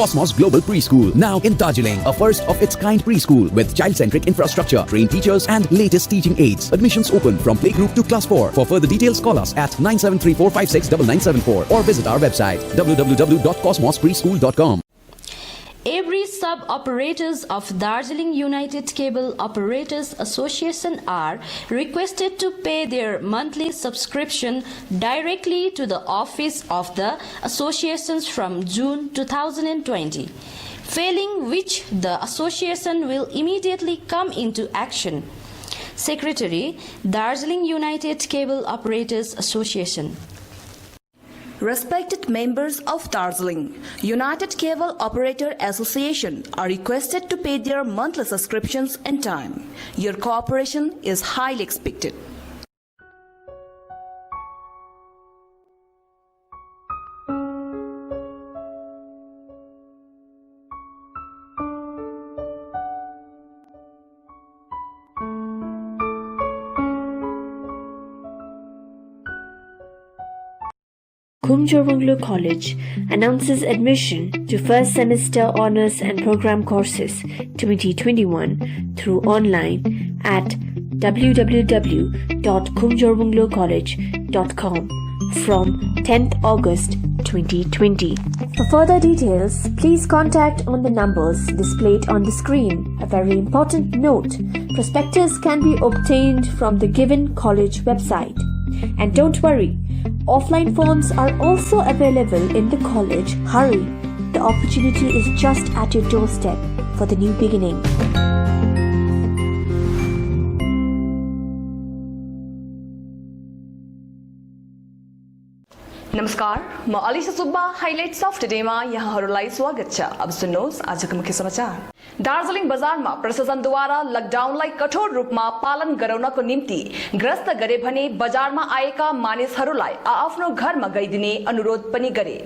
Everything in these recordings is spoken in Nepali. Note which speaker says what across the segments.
Speaker 1: Cosmos Global Preschool, now in Darjeeling, a first of its kind preschool with child-centric infrastructure, trained teachers and latest teaching aids. Admissions open from playgroup to class 4. For further details, call us at 9734569974 or visit our website www.cosmospreschool.com.
Speaker 2: Every sub-operators of Darjeeling United Cable Operators Association are requested to pay their monthly subscription directly to the office of the associations from June 2020, failing which the association will immediately come into action. Secretary, Darjeeling United Cable Operators Association.
Speaker 3: Respected members of Darjeeling United Cable Operator Association are requested to pay their monthly subscriptions in time. Your cooperation is highly expected.
Speaker 4: Khumjoronglo College announces admission to first semester honors and program courses 2021 through online at www.khumjoronglocollege.com from 10th August 2020. For further details, please contact on the numbers displayed on the screen. A very important note, prospectus can be obtained from the given college website. And don't worry, offline forms are also available in the college. Hurry, the opportunity is just at your doorstep for the new beginning.
Speaker 3: नमस्कार, म अलिसा सुब्बा हाइलाइट्स अफ टुडेमा यहाँहरूलाई स्वागत छ। अब सुन्नुहोस् आजको मुख्य समाचार। दार्जिलिङ बजारमा प्रशासनद्वारा लकडाउनलाई कठोर रूपमा पालन गराउनको निम्ति ग्रस्त गरे भने बजारमा आएका मानिसहरूलाई आफ्नो घरमा गइदिने अनुरोध पनि गरे।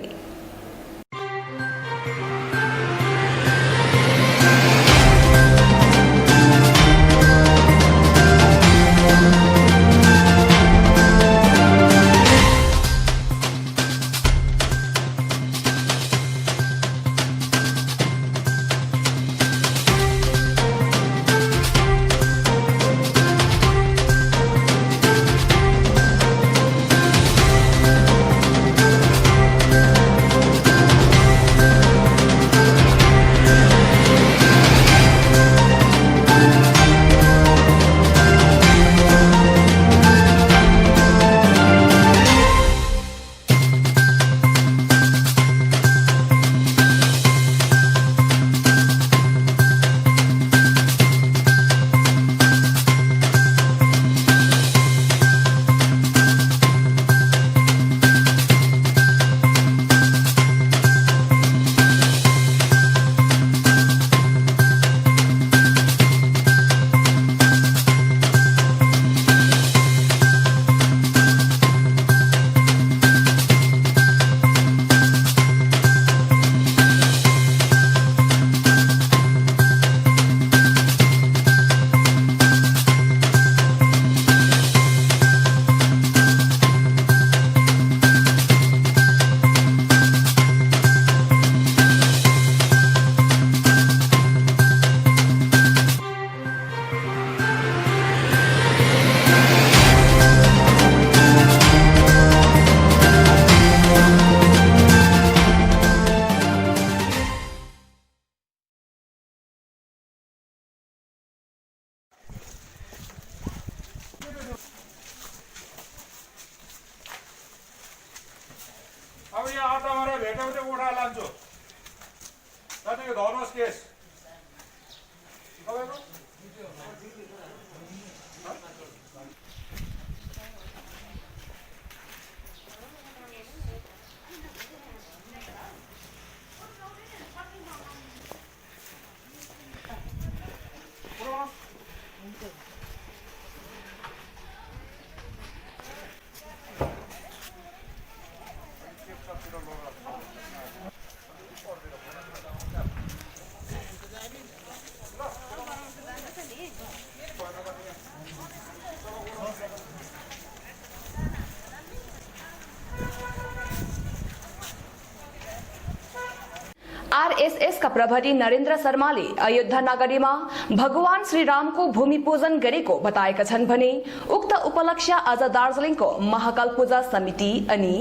Speaker 5: अब यहाँ आता हमारा बेटा उठा लान्छो तपाईको धर्नुहोस् केस
Speaker 3: आरएसएस का प्रभारी नरेन्द्र शर्माले अयोध्या नगरीमा भगवान श्री रामको भूमि पूजन गरेको बताएका छन् भने उक्त उपलक्ष्य आज दार्जिलिङको महाकाल पूजा समिति अनि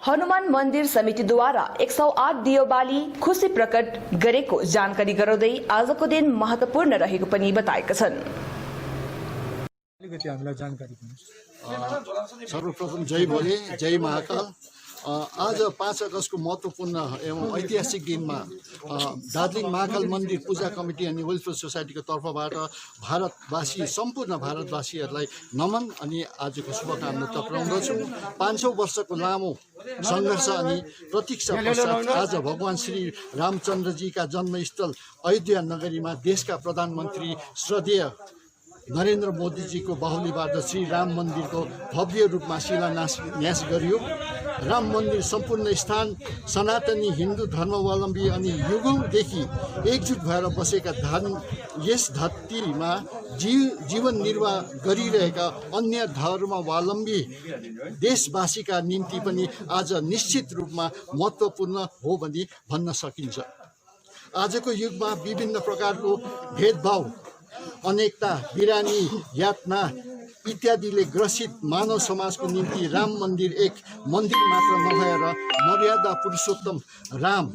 Speaker 3: हनुमान मन्दिर समितिद्वारा 108 दियो बाली खुशी प्रकट गरेको जानकारी गराउँदै आजको दिन महत्वपूर्ण रहेको पनि बताएका छन्।
Speaker 6: सर्वप्रथम जय भोले, जय महाकाल। आज 5 अगस्तको महत्त्वपूर्ण एवं ऐतिहासिक दिनमा दार्जिलिङ महाकाल मन्दिर पूजा कमिटी अनि वेलफेयर सोसाइटीको तर्फबाट भारतवासी सम्पूर्ण भारतवासीहरूलाई नमन अनि आजको शुभकामना टक्राउँदछु। 500 वर्षको लामो सङ्घर्ष अनि प्रतीक्षा पश्चात आज भगवान श्री रामचन्द्रजीका जन्मस्थल अयोध्या नगरीमा देशका प्रधानमन्त्री श्रद्धेय नरेन्द्र मोदीजीको बाहुलीबाट श्री राम मन्दिरको भव्य रूपमा शिलान्यास गरियो। राम मन्दिर सम्पूर्ण स्थान सनातनी हिन्दू धर्मावलम्बी अनि युगौँदेखि एकजुट भएर बसेका यस धरतीमा जीवन निर्वाह गरिरहेका अन्य धर्मावलम्बी देशवासीका निम्ति पनि आज निश्चित रूपमा महत्त्वपूर्ण हो भनी भन्न सकिन्छ। आजको युगमा विभिन्न प्रकारको भेदभाव, अनेकता, बिरानी, यातना इत्यादिले ग्रसित मानव समाजको निम्ति राम मन्दिर एक मन्दिर मात्र नभएर मर्यादा पुरुषोत्तम राम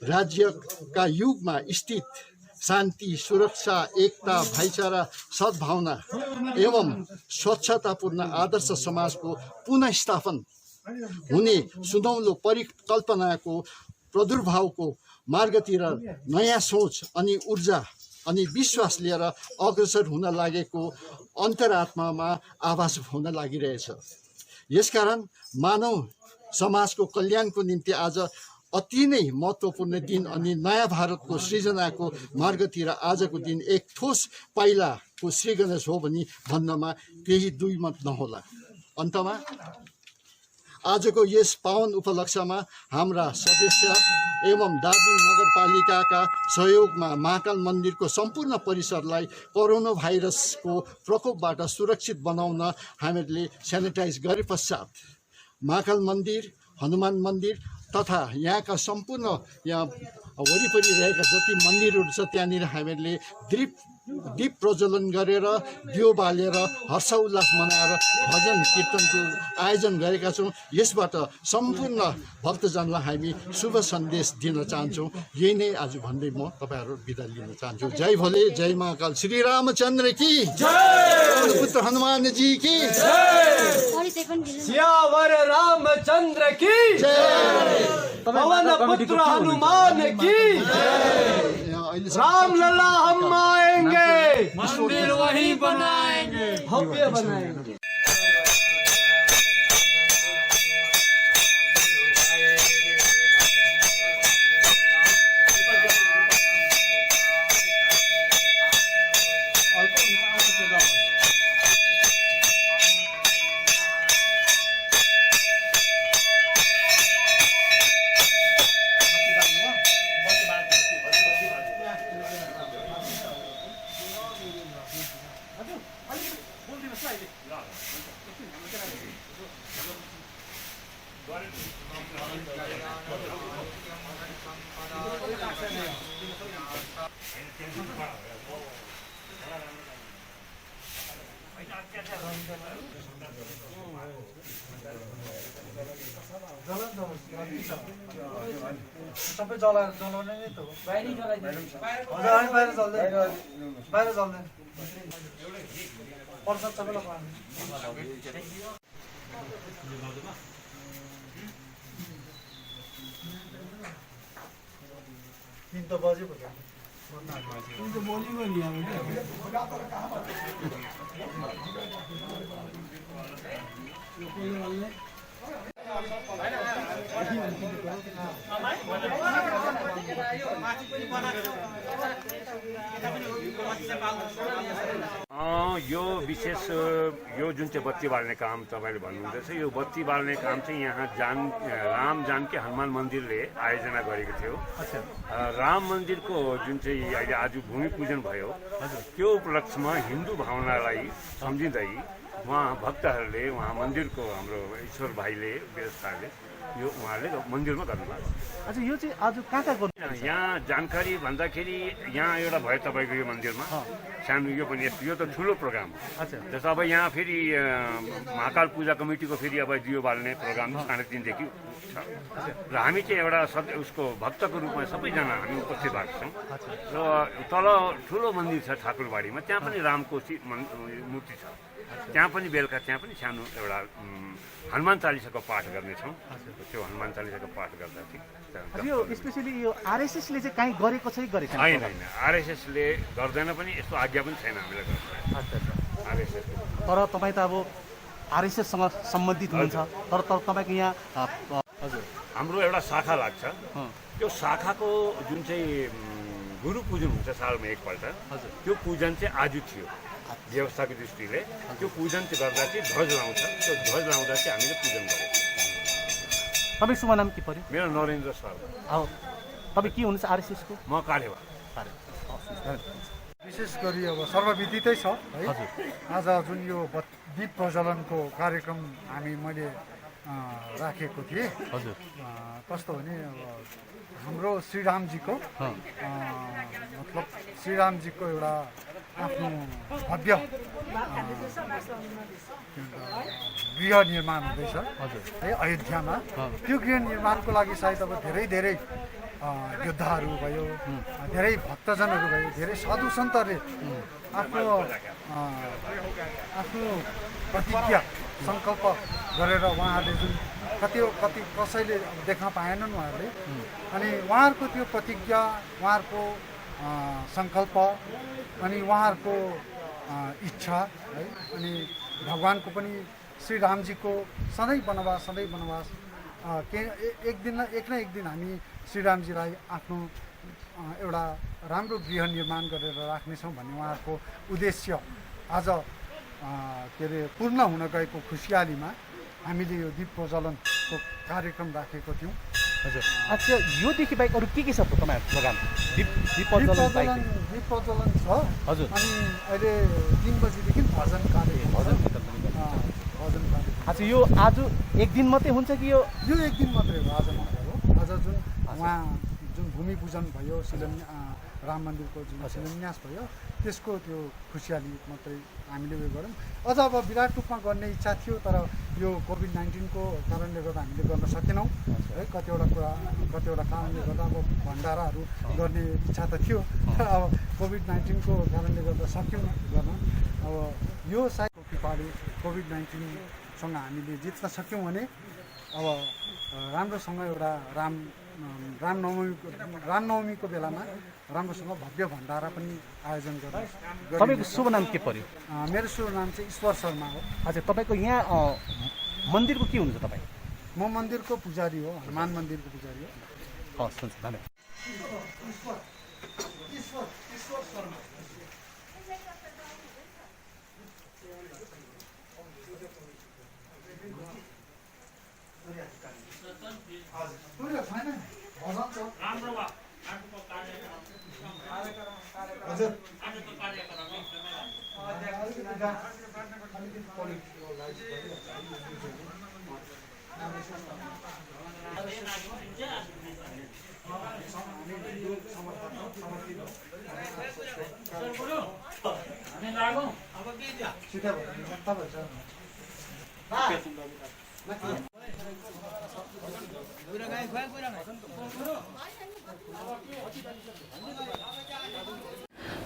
Speaker 6: राज्यका युगमा स्थित शान्ति, सुरक्षा, एकता, भाइचारा, सद्भावना एवं स्वच्छतापूर्ण आदर्श समाजको पुनःस्थापन हुने सुनौलो परिकल्पनाको प्रादुर्भावको मार्गतिर नयाँ सोच अनि ऊर्जा अनि विश्वास लिएर अग्रसर हुन लागेको अन्तरात्मामा आभास हुन लागिरहेछ। यसकारण मानव समाजको कल्याणको निम्ति आज अति नै महत्त्वपूर्ण दिन अनि नयाँ भारतको सृजनाको मार्गतिर आजको दिन एक ठोस पाइलाको सृगणेश हो भनी भन्नमा केही दुई मत नहोला। अन्तमा आजको यस पावन उपलक्ष्यमा हाम्रा सदस्य एवं दार्जिलिङ नगरपालिकाका सहयोगमा महाकाल मन्दिरको सम्पूर्ण परिसरलाई कोरोना भाइरसको प्रकोपबाट सुरक्षित बनाउन हामीहरूले सेनिटाइज गरे पश्चात महाकाल मन्दिर, हनुमान मन्दिर तथा यहाँका सम्पूर्ण यहाँ वरिपरि रहेका जति मन्दिरहरू छ त्यहाँनिर हामीहरूले दीप प्रज्वलन गरेर दियो बालेर हर्षोल्लास मनाएर भजन कीर्तनको आयोजन गरेका छौँ। यसबाट सम्पूर्ण भक्तजनलाई हामी शुभ सन्देश दिन चाहन्छौँ। यही नै आज भन्दै म तपाईँहरू बिदा लिन चाहन्छु। जय भोले, जय महाकाल। श्री रामचन्द्र की जय, पुत्र हनुमान जी की जय,
Speaker 7: सियावर रामचंद्र की जय, पवन पुत्र हनुमान की जय। राम लला हम आएंगे, मंदिर वही बनाएंगे, भव्य बनाएंगे।
Speaker 8: सबै जलाउने नै त हो। बाहिर चल्दैन, बाहिर चल्दैन। प्रसाद सबैलाई पाउने। 3 त बजे पो त बोलिगयो नि
Speaker 9: यो विशेष यो जुन चाहिँ बत्ती बाल्ने काम तपाईले भन्नुहुँदैछ, यो बत्ती बाल्ने काम चाहिँ यहाँ राम जानकी हनुमान मन्दिरले आयोजना गरेको थियो। राम मन्दिरको जुन चाहिँ अहिले आज भूमि पूजन भयो, त्यो उपलक्ष्यमा हिन्दू भावनालाई सम्झिँदै उहाँ भक्तहरूले, उहाँ मन्दिरको हाम्रो ईश्वर भाइले, व्यवस्थाले यो उहाँहरूले मन्दिरमा गर्नुभएको
Speaker 8: अच्छा यो चाहिँ आज कहाँ कहाँ गर्नु
Speaker 9: यहाँ जानकारी भन्दाखेरि यहाँ एउटा भयो तपाईँको यो मन्दिरमा सानो यो पनि यो त ठुलो प्रोग्राम हो
Speaker 8: अच्छा
Speaker 9: जस्तो अब यहाँ फेरि महाकाल पूजा कमिटीको फेरि अब दियो बाल्ने प्रोग्राम 3:30 छ र हामी चाहिँ एउटा उसको भक्तको रूपमा सबैजना हामी उपस्थित भएको छौँ र तल ठुलो मन्दिर छ ठाकुरबाडीमा त्यहाँ पनि रामको मूर्ति छ त्यहाँ पनि बेलुका त्यहाँ पनि सानो एउटा हनुमान चालिसाको पाठ गर्नेछौँ त्यो हनुमान चालिसाको पाठ गर्दा चाहिँ
Speaker 8: यो स्पेसली यो आरएसएसले चाहिँ काहीँ गरेको छ कि गरेको छैन
Speaker 9: होइन आरएसएसले गर्दैन पनि यस्तो आज्ञा पनि छैन हामीलाई गर्दैन
Speaker 8: अच्छा
Speaker 9: आरएसएस
Speaker 8: तर तपाईँ त अब आरएसएससँग सम्बन्धित हुनुहुन्छ तर तपाईँको यहाँ हजुर
Speaker 9: हाम्रो एउटा शाखा लाग्छ त्यो शाखाको जुन चाहिँ गुरु पूजन हुन्छ सालमा एकपल्ट त्यो पूजन चाहिँ आज थियो व्यवस्थाको दृष्टिले त्यो पूजन चाहिँ गर्दा चाहिँ ध्वज लाउँछ त्यो ध्वज लाउँदा चाहिँ हामीले पूजन गरेको
Speaker 8: तपाईँ शुभ नाम के पर्यो
Speaker 9: मेरो नरेन्द्र सर
Speaker 8: अब तपाईँ के हुनुहुन्छ आरएसएसको
Speaker 9: म कार्यवा
Speaker 10: विशेष गरी अब सर्वविदितै छ है आज जुन यो दीप प्रज्वलनको कार्यक्रम मैले राखेको थिएँ
Speaker 8: हजुर
Speaker 10: कस्तो भने अब हाम्रो श्रीरामजीको मतलब श्रीरामजीको एउटा आफ्नो भव्य गृह निर्माण हुँदैछ है अयोध्यामा त्यो गृह निर्माणको लागि सायद अब धेरै योद्धाहरू भयो धेरै भक्तजनहरू भयो धेरै साधु सन्तहरूले आफ्नो प्रतिज्ञा सङ्कल्प गरेर उहाँहरूले जुन कति कसैले देख्न पाएनन् उहाँहरूले अनि उहाँहरूको त्यो प्रतिज्ञा उहाँहरूको सङ्कल्प अनि उहाँहरूको इच्छा है अनि भगवानको पनि श्रीरामजीको सधैँ वनवास एक न एक दिन हामी श्रीरामजीलाई आफ्नो एउटा राम्रो गृह निर्माण गरेर राख्नेछौँ भन्ने उहाँहरूको उद्देश्य आज के अरे पूर्ण हुन गएको खुसियालीमा हामीले यो दीप प्रज्वलनको कार्यक्रम राखेको थियौँ
Speaker 8: हजुर अच्छा योदेखि बाहेक अरू के छ तपाईँहरूको प्रोग्राम दीप प्रज्वलन
Speaker 10: छ
Speaker 8: हजुर
Speaker 10: अनि अहिले 3 बजीदेखि भजन कार्यक्रम
Speaker 8: अच्छा यो आज एक दिन मात्रै हुन्छ कि यो
Speaker 10: एक दिन मात्रै हो आज मात्रै हो आज जुन उहाँ जुन भूमि पूजन भयो राम मन्दिरको जुन शिलान्यास भयो त्यसको त्यो खुसियाली मात्रै हामीले उयो गऱ्यौँ अझ अब विराट रूपमा गर्ने इच्छा थियो तर यो कोभिड-19को कारणले गर्दा हामीले गर्न सकेनौँ है कतिवटा कारणले गर्दा अब भण्डाराहरू गर्ने इच्छा त थियो तर अब कोभिड-19को कारणले गर्दा सक्यौँ गर्न अब यो सायद कृपाले कोभिड-19सँग हामीले जित्न सक्यौँ भने अब राम्रोसँग एउटा रामनवमीको बेलामा राम्रोसँग भव्य भण्डारा पनि आयोजन गर्ने
Speaker 8: तपाईँको शुभ नाम के पर्यो
Speaker 10: मेरो शुभ नाम चाहिँ ईश्वर शर्मा हो
Speaker 8: अच्छा तपाईँको यहाँ मन्दिरको के हुनुहुन्छ तपाईँ
Speaker 10: म मन्दिरको पुजारी हो हनुमान मन्दिरको पुजारी हो
Speaker 8: हस् हुन्छ धन्यवाद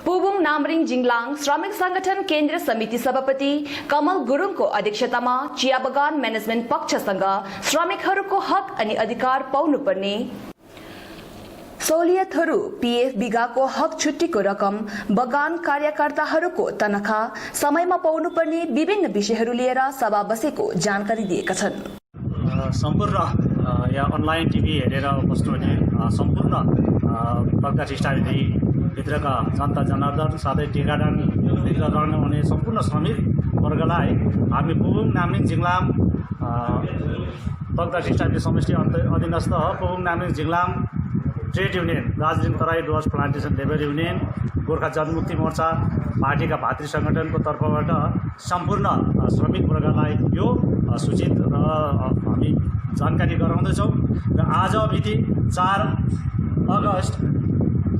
Speaker 3: पुबुङ नामरिङ जिङलाङ श्रमिक संगठन केन्द्र समिति सभापति कमल गुरुङको अध्यक्षतामा चिया बगान म्यानेजमेन्ट पक्षसँग श्रमिकहरूको हक अनि अधिकार पाउनुपर्ने सहुलियतहरू पीएफ बिगाको हक छुट्टीको रकम बगान कार्यकर्ताहरूको तनखा समयमा पाउनुपर्ने विभिन्न विषयहरू लिएर सभा बसेको जानकारी दिएका छन्।
Speaker 11: सम्पूर्ण यहाँ अनलाइन टिभी हेरेर बस्नुहुने सम्पूर्ण प्रकाश स्टाडी भित्रका जनता जनार्दन साथै टिकादानभित्र रहनुहुने सम्पूर्ण श्रमिक वर्गलाई हामी पुबुङ नामरिङ जिङलाम प्रकाश स्टाडी समष्टि अधीनस्थ Pubung Namring Jinglam trade union Darjeeling Terai Dooars plantation labour union, Gorkha Janmukti Morcha पार्टीका भातृ सङ्गठनको तर्फबाट सम्पूर्ण श्रमिक वर्गलाई यो सूचित र हामी जानकारी गराउँदैछौँ र आज मिति 4 अगस्त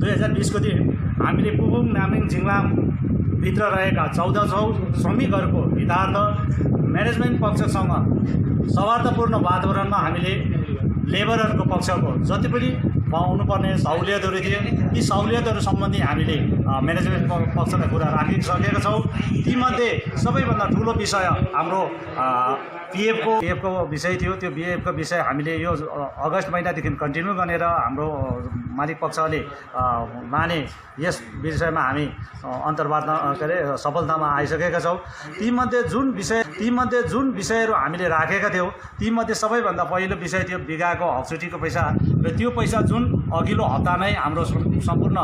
Speaker 11: 2020 को दिन हामीले पुबुङ नामलिङ जिङलामभित्र रहेका 1400 श्रमिकहरूको हितार्थ म्यानेजमेन्ट पक्षसँग सौहार्दपूर्ण वातावरणमा हामीले लेबरहरूको पक्षको जति पनि पाउनुपर्ने सहुलियतहरू थिए ती सहुलियतहरू सम्बन्धी हामीले म्यानेजमेन्ट पक्षका कुरा राखिसकेका छौँ। तीमध्ये सबैभन्दा ठुलो विषय हाम्रो पिएफको विषय थियो। त्यो पिएफको विषय हामीले यो अगस्त महिनादेखि कन्टिन्यू गरेर हाम्रो मालिक पक्षले माने यस विषयमा हामी अन्तर्वार्ता के अरे सफलतामा आइसकेका छौँ। तीमध्ये जुन विषयहरू हामीले राखेका थियौँ तीमध्ये सबैभन्दा पहिलो विषय थियो बिगाको हकछुटीको पैसा र त्यो पैसा जुन अघिल्लो हप्ता नै हाम्रो सम्पूर्ण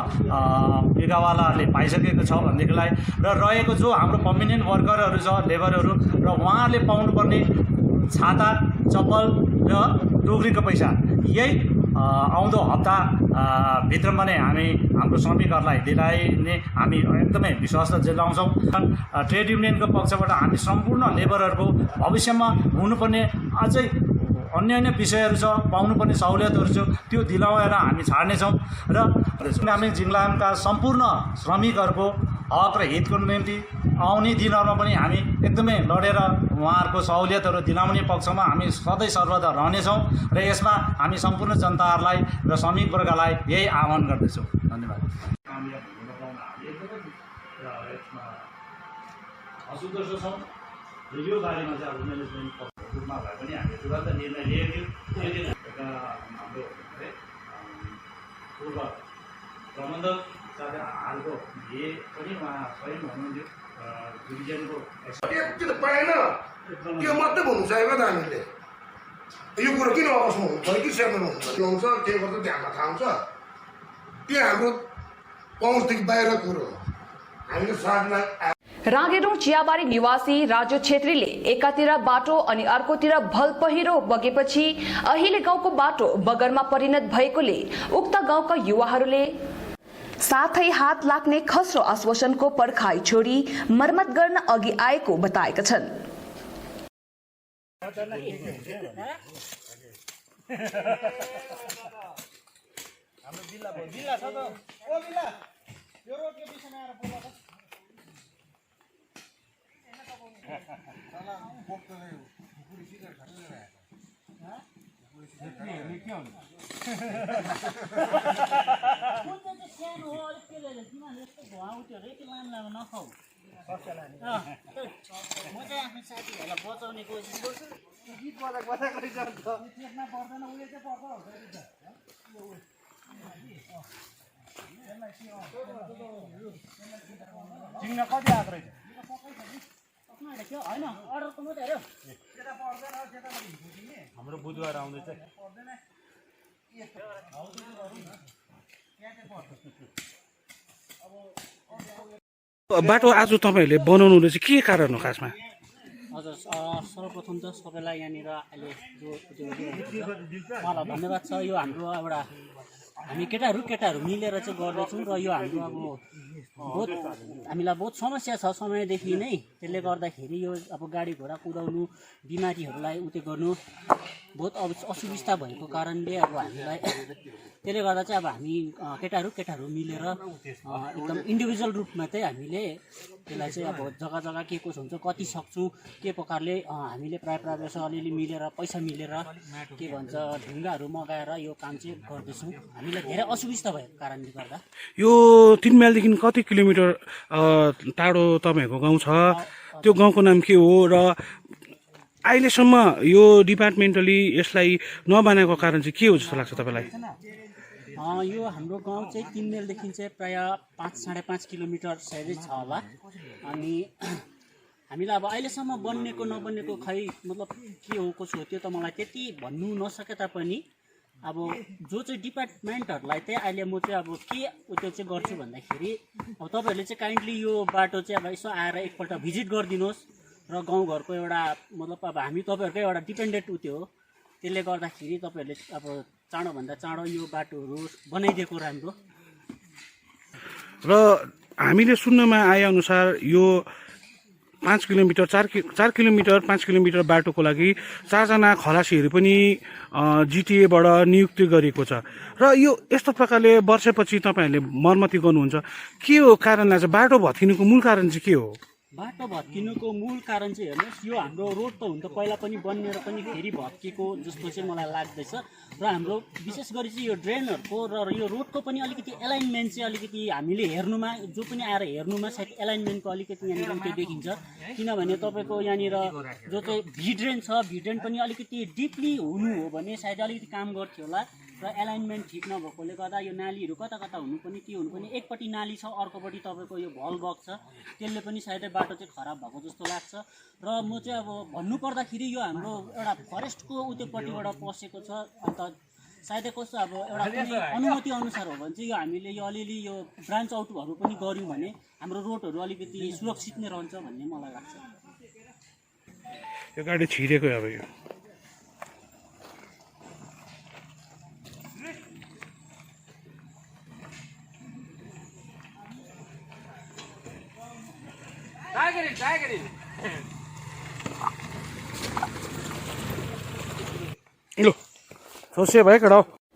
Speaker 11: बिगावालाहरूले पाइसकेको छ भनेदेखिलाई र रहेको जो हाम्रो पर्मानेन्ट वर्करहरू छ लेबरहरू र उहाँहरूले पाउनुपर्ने छाता चप्पल र टोकरीको पैसा यही आउँदो हप्ता भित्रमा नै हामी हाम्रो श्रमिकहरूलाई दिलाइने हामी एकदमै विश्वास जनाउँछौँ। ट्रेड युनियनको पक्षबाट हामी सम्पूर्ण लेबरहरूको भविष्यमा हुनुपर्ने अझै अन्य विषयहरू छ पाउनुपर्ने सहुलियतहरू छ त्यो दिलाएर हामी छाड्नेछौँ र नामलिङ जिङलामका सम्पूर्ण श्रमिकहरूको हक र हितको निम्ति आउने दिनहरूमा पनि हामी एकदमै लडेर उहाँहरूको सहुलियतहरू दिलाउने पक्षमा हामी सधैँ सर्वदा रहनेछौँ र यसमा हामी सम्पूर्ण जनताहरूलाई र श्रमिक वर्गलाई यही आह्वान गर्दछौँ। धन्यवाद। असन्तुष्ट छौँ यो बारेमा चाहिँ अब म्यानेजमेन्ट रूपमा भए पनि हामीले तुरन्त निर्णय लिएको थियो। हाम्रो पूर्व प्रबन्धक साथै हालको ए पनि उहाँ स्वयं हुनुहुन्थ्यो डिभिजनको
Speaker 12: त्यो पाएन त्यो मात्रै भन्नु चाहेको त हामीले यो कुरो किन अवसरमा हुनु कि सेभेन हुन्छ के गर्छ ध्यानमा थाहा हुन्छ त्यो हाम्रो पहुँचदेखि बाहिर कुरो हामीले साथलाई
Speaker 3: रागेरुङ चियाबारी निवासी राजु छेत्रीले एकातिर बाटो अनि अर्कोतिर भल पहिरो बगेपछि अहिले गाउँको बाटो बगरमा परिणत भएकोले उक्त गाउँका युवाहरूले साथै हात लाग्ने खस्रो आश्वासनको पर्खाइ छोडी मर्मत गर्न अघि आएको बताएका छन्।
Speaker 13: बचाउने कोसिस गर्छु गीत कति आएको रहेछ होइन अर्डरको मात्रै हेऱ्यो हाम्रो बुधबार आउँदैछ
Speaker 8: बाटो आज तपाईँहरूले बनाउनु चाहिँ के कारण हो खासमा?
Speaker 13: हजुर सर्वप्रथम त सबैलाई यहाँनिर अहिले उहाँलाई धन्यवाद छ। यो हाम्रो एउटा हामी केटाहरू मिलेर चाहिँ गर्दैछौँ र यो हाम्रो अब बहुत हामीलाई बहुत समस्या छ समयदेखि नै। त्यसले गर्दाखेरि यो अब गाडी घोडा कुदाउनु बिमारीहरूलाई उते गर्नु बहुत असुविस्ता भएको कारणले अब हामीलाई त्यसले गर्दा चाहिँ अब हामी केटाहरू मिलेर एकदम इन्डिभिजुअल रूपमा चाहिँ हामीले त्यसलाई चाहिँ अब जग्गा जग्गा के कसो हुन्छ कति सक्छौँ के प्रकारले हामीले प्रायः जसो अलिअलि मिलेर पैसा मिलेर के भन्छ ढुङ्गाहरू मगाएर यो काम चाहिँ गर्दैछौँ। हामीलाई धेरै असुविस्ता भएको कारणले गर्दा
Speaker 8: यो 3 माइलदेखि कति किलोमिटर टाढो तपाईँहरूको गाउँ छ? त्यो गाउँको नाम के हो र अहिलेसम्म यो डिपार्टमेन्टली यसलाई नबनाएको कारण चाहिँ के हो जस्तो लाग्छ तपाईँलाई?
Speaker 13: यो हाम्रो गाउँ चाहिँ 3 माइलदेखि चाहिँ प्रायः 5-5.5 किलोमिटर साइजै छ होला। अनि हामीलाई अब अहिलेसम्म बन्नेको नबन्नेको खै मतलब के हो कसो हो त्यो त मलाई त्यति भन्नु नसके तापनि अब जो चाहिँ डिपार्टमेन्टहरूलाई चाहिँ अहिले म चाहिँ अब के त्यो चाहिँ गर्छु भन्दाखेरि अब तपाईँहरूले चाहिँ काइन्डली यो बाटो चाहिँ अब यसो आएर एकपल्ट भिजिट गरिदिनुहोस् र गाउँघरको एउटा मतलब अब हामी तपाईँहरूकै एउटा डिपेन्डेन्ट उत्यो हो। त्यसले गर्दाखेरि तपाईँहरूले अब चाँडोभन्दा चाँडो यो बाटोहरू बनाइदिएको राम्रो।
Speaker 8: र हामीले सुन्नमा आएअनुसार यो 5 किलोमिटर 4 किलोमिटर 5 किलोमिटर बाटोको लागि 4 जना खलासीहरू पनि जिटिएबाट नियुक्ति गरेको छ। र यो यस्तो प्रकारले वर्षपछि तपाईँहरूले मर्मती गर्नुहुन्छ, के हो कारण लाग्छ? बाटो भत्किनुको मूल कारण चाहिँ के हो?
Speaker 13: बाटो भत्किनुको मूल कारण चाहिँ हेर्नुहोस्, यो हाम्रो रोड त हुन त पहिला पनि बनिएर पनि फेरि भत्किएको जस्तो चाहिँ मलाई लाग्दैछ। र हाम्रो विशेष गरी चाहिँ यो ड्रेनहरूको र यो रोडको पनि अलिकति एलाइनमेन्ट चाहिँ अलिकति हामीले हेर्नुमा, जो पनि आएर हेर्नुमा सायद एलाइनमेन्टको अलिकति यहाँनिर त्यो देखिन्छ। किनभने तपाईँको यहाँनिर जो चाहिँ भिड्रेन छ, भिड्रेन पनि अलिकति डिपली हुनु हो भने सायद अलिकति काम गर्थ्यो होला। र एलाइनमेन्ट ठिक नभएकोले गर्दा यो नालीहरू कता कता हुनुपर्ने के हुनुपर्ने, एकपट्टि नाली छ अर्कोपट्टि तपाईँको यो भल बग्छ, त्यसले पनि सायदै बाटो चाहिँ खराब भएको जस्तो लाग्छ। र म चाहिँ अब भन्नुपर्दाखेरि यो हाम्रो एउटा फरेस्टको उत्योपट्टिबाट पसेको छ, अन्त सायदै कस्तो अब एउटा कुनै अनुमति अनुसार हो भने चाहिँ यो हामीले यो अलिअलि यो ब्रान्च आउटहरू पनि गऱ्यौँ भने हाम्रो रोडहरू अलिकति सुरक्षित नै रहन्छ भन्ने मलाई लाग्छ।
Speaker 8: यो गाडी छिरेको अब यो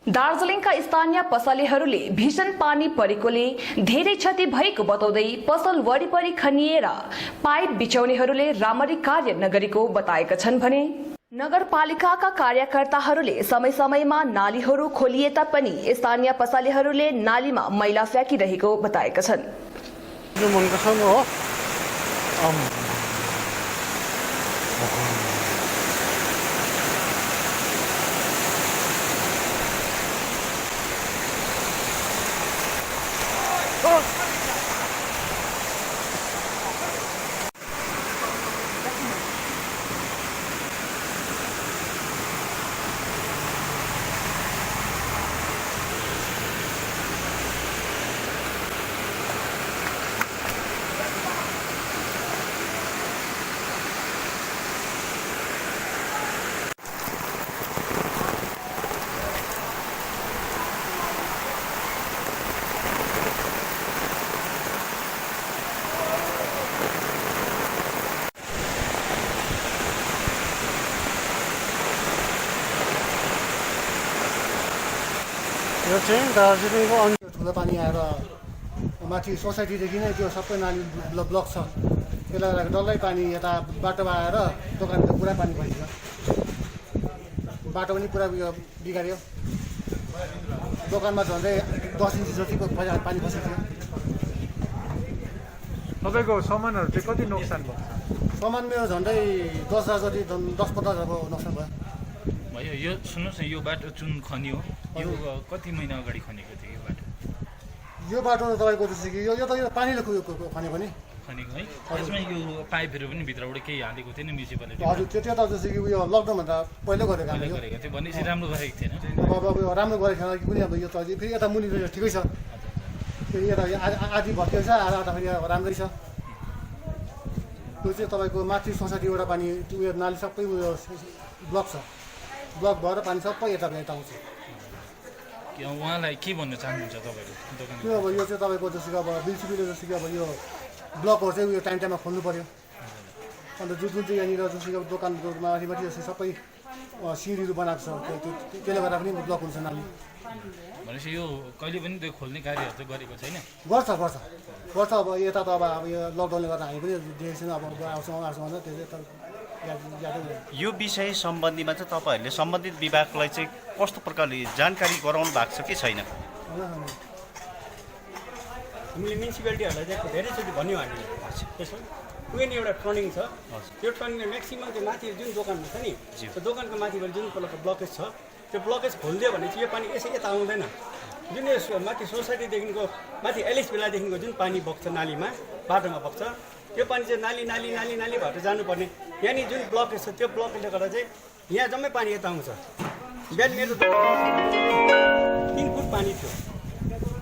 Speaker 3: दार्जिलिङका स्थानीय पसलेहरूले भीषण पानी परेकोले धेरै क्षति भएको बताउँदै पसल वरिपरि खनिएर पाइप बिछाउनेहरूले राम्ररी कार्य नगरेको बताएका छन् भने नगरपालिकाका कार्यकर्ताहरूले समय समयमा नालीहरू खोलिए तापनि स्थानीय पसलेहरूले नालीमा मैला फ्याँकिरहेको बताएका छन्।
Speaker 10: यो चाहिँ दार्जिलिङको अन्य ठुलो पानी आएर माथि सोसाइटीदेखि नै त्यो सबै नाली ब्लक छ, त्यसले गर्दा डल्लै पानी यता बाटोमा आएर दोकानको पुरा पानी भइसक्यो, बाटो पनि पुरा उयो बिगाऱ्यो, दोकानमा झन्डै 10 इन्च जतिको पानी पसेको थियो।
Speaker 14: तपाईँको सामानहरू चाहिँ कति नोक्सान भयो?
Speaker 10: सामान मेरो झन्डै 10,000 जति 10-15 हजारको नोक्सान भयो।
Speaker 15: यो सुन्नुहोस् न, यो बाटो जुन खनियो यो कति महिना अगाडि खनेको थियो यो बाटो?
Speaker 10: यो बाटो तपाईँको जस्तो कि यो त यो पानीले खनेको नि
Speaker 15: खनेको है, यसमा यो पाइपहरू पनि भित्रबाट केही हालेको थियो नि म्युनिसिपालिटी?
Speaker 10: हजुर, त्यो त जस्तो कि उयो लकडाउनभन्दा पहिल्यै गरेको
Speaker 15: थियो भनेपछि राम्रो गरेको थिएन।
Speaker 10: अब राम्रो गरेको थिएन कि पनि अब यो त फेरि यता मुनि ठिकै छ, फेरि यता आधी भत्किएको छ, आधा फेरि राम्रै छ। त्यो चाहिँ तपाईँको माथि सोसाइटीबाट पानी उयो नाली सबै उयो ब्लक छ, ब्लक भएर पानी सबै यता आउँछ।
Speaker 15: उहाँलाई के भन्न चाहनुहुन्छ तपाईँले?
Speaker 10: त्यो अब यो चाहिँ तपाईँको जस्तो कि अब म्युनिसिपालिटीले जस्तो कि अब यो ब्लकहरू चाहिँ उयो टाइममा खोल्नु पऱ्यो, अन्त जुन चाहिँ यहाँनिर जस्तो कि अब दोकानको माथि जस्तो सबै सिँढीहरू बनाएको छ, त्यसले गर्दा पनि ब्लक हुन्छ नाली।
Speaker 15: भनेपछि यो कहिले पनि त्यो खोल्ने कार्यहरू चाहिँ गरेको छैन?
Speaker 10: गर्छ अब यता त अब यो लकडाउनले गर्दा हामी पनि डिरेक्सन अब आउँछौँ त्यो
Speaker 16: यो विषय सम्बन्धीमा चाहिँ तपाईँहरूले सम्बन्धित विभागलाई चाहिँ कस्तो प्रकारले जानकारी गराउनु भएको छ कि छैन?
Speaker 17: हामीले म्युनिसिपालिटीहरूलाई चाहिँ धेरैचोटि भन्यौँ हामीले। त्यसमा कुनै एउटा टर्निङ छ, त्यो टर्निङले म्याक्सिमम् त्यो माथि जुन दोकानमा छ नि, त्यो दोकानको माथिबाट जुन तलको ब्लकेज छ, त्यो ब्लकेज खोलिदियो भने चाहिँ यो पानी यसै यता आउँदैन। जुन यो माथि सोसाइटीदेखिको माथि एलिस बेलादेखिको जुन पानी बग्छ नालीमा, बाटोमा बग्छ, त्यो पानी चाहिँ नाली नाली नाली नाली भएर जानुपर्ने। यहाँनिर जुन ब्लकेज छ त्यो ब्लकले गर्दा चाहिँ यहाँ जम्मै पानी यता आउँछ। बिहान मेरो 3 फुट पानी थियो,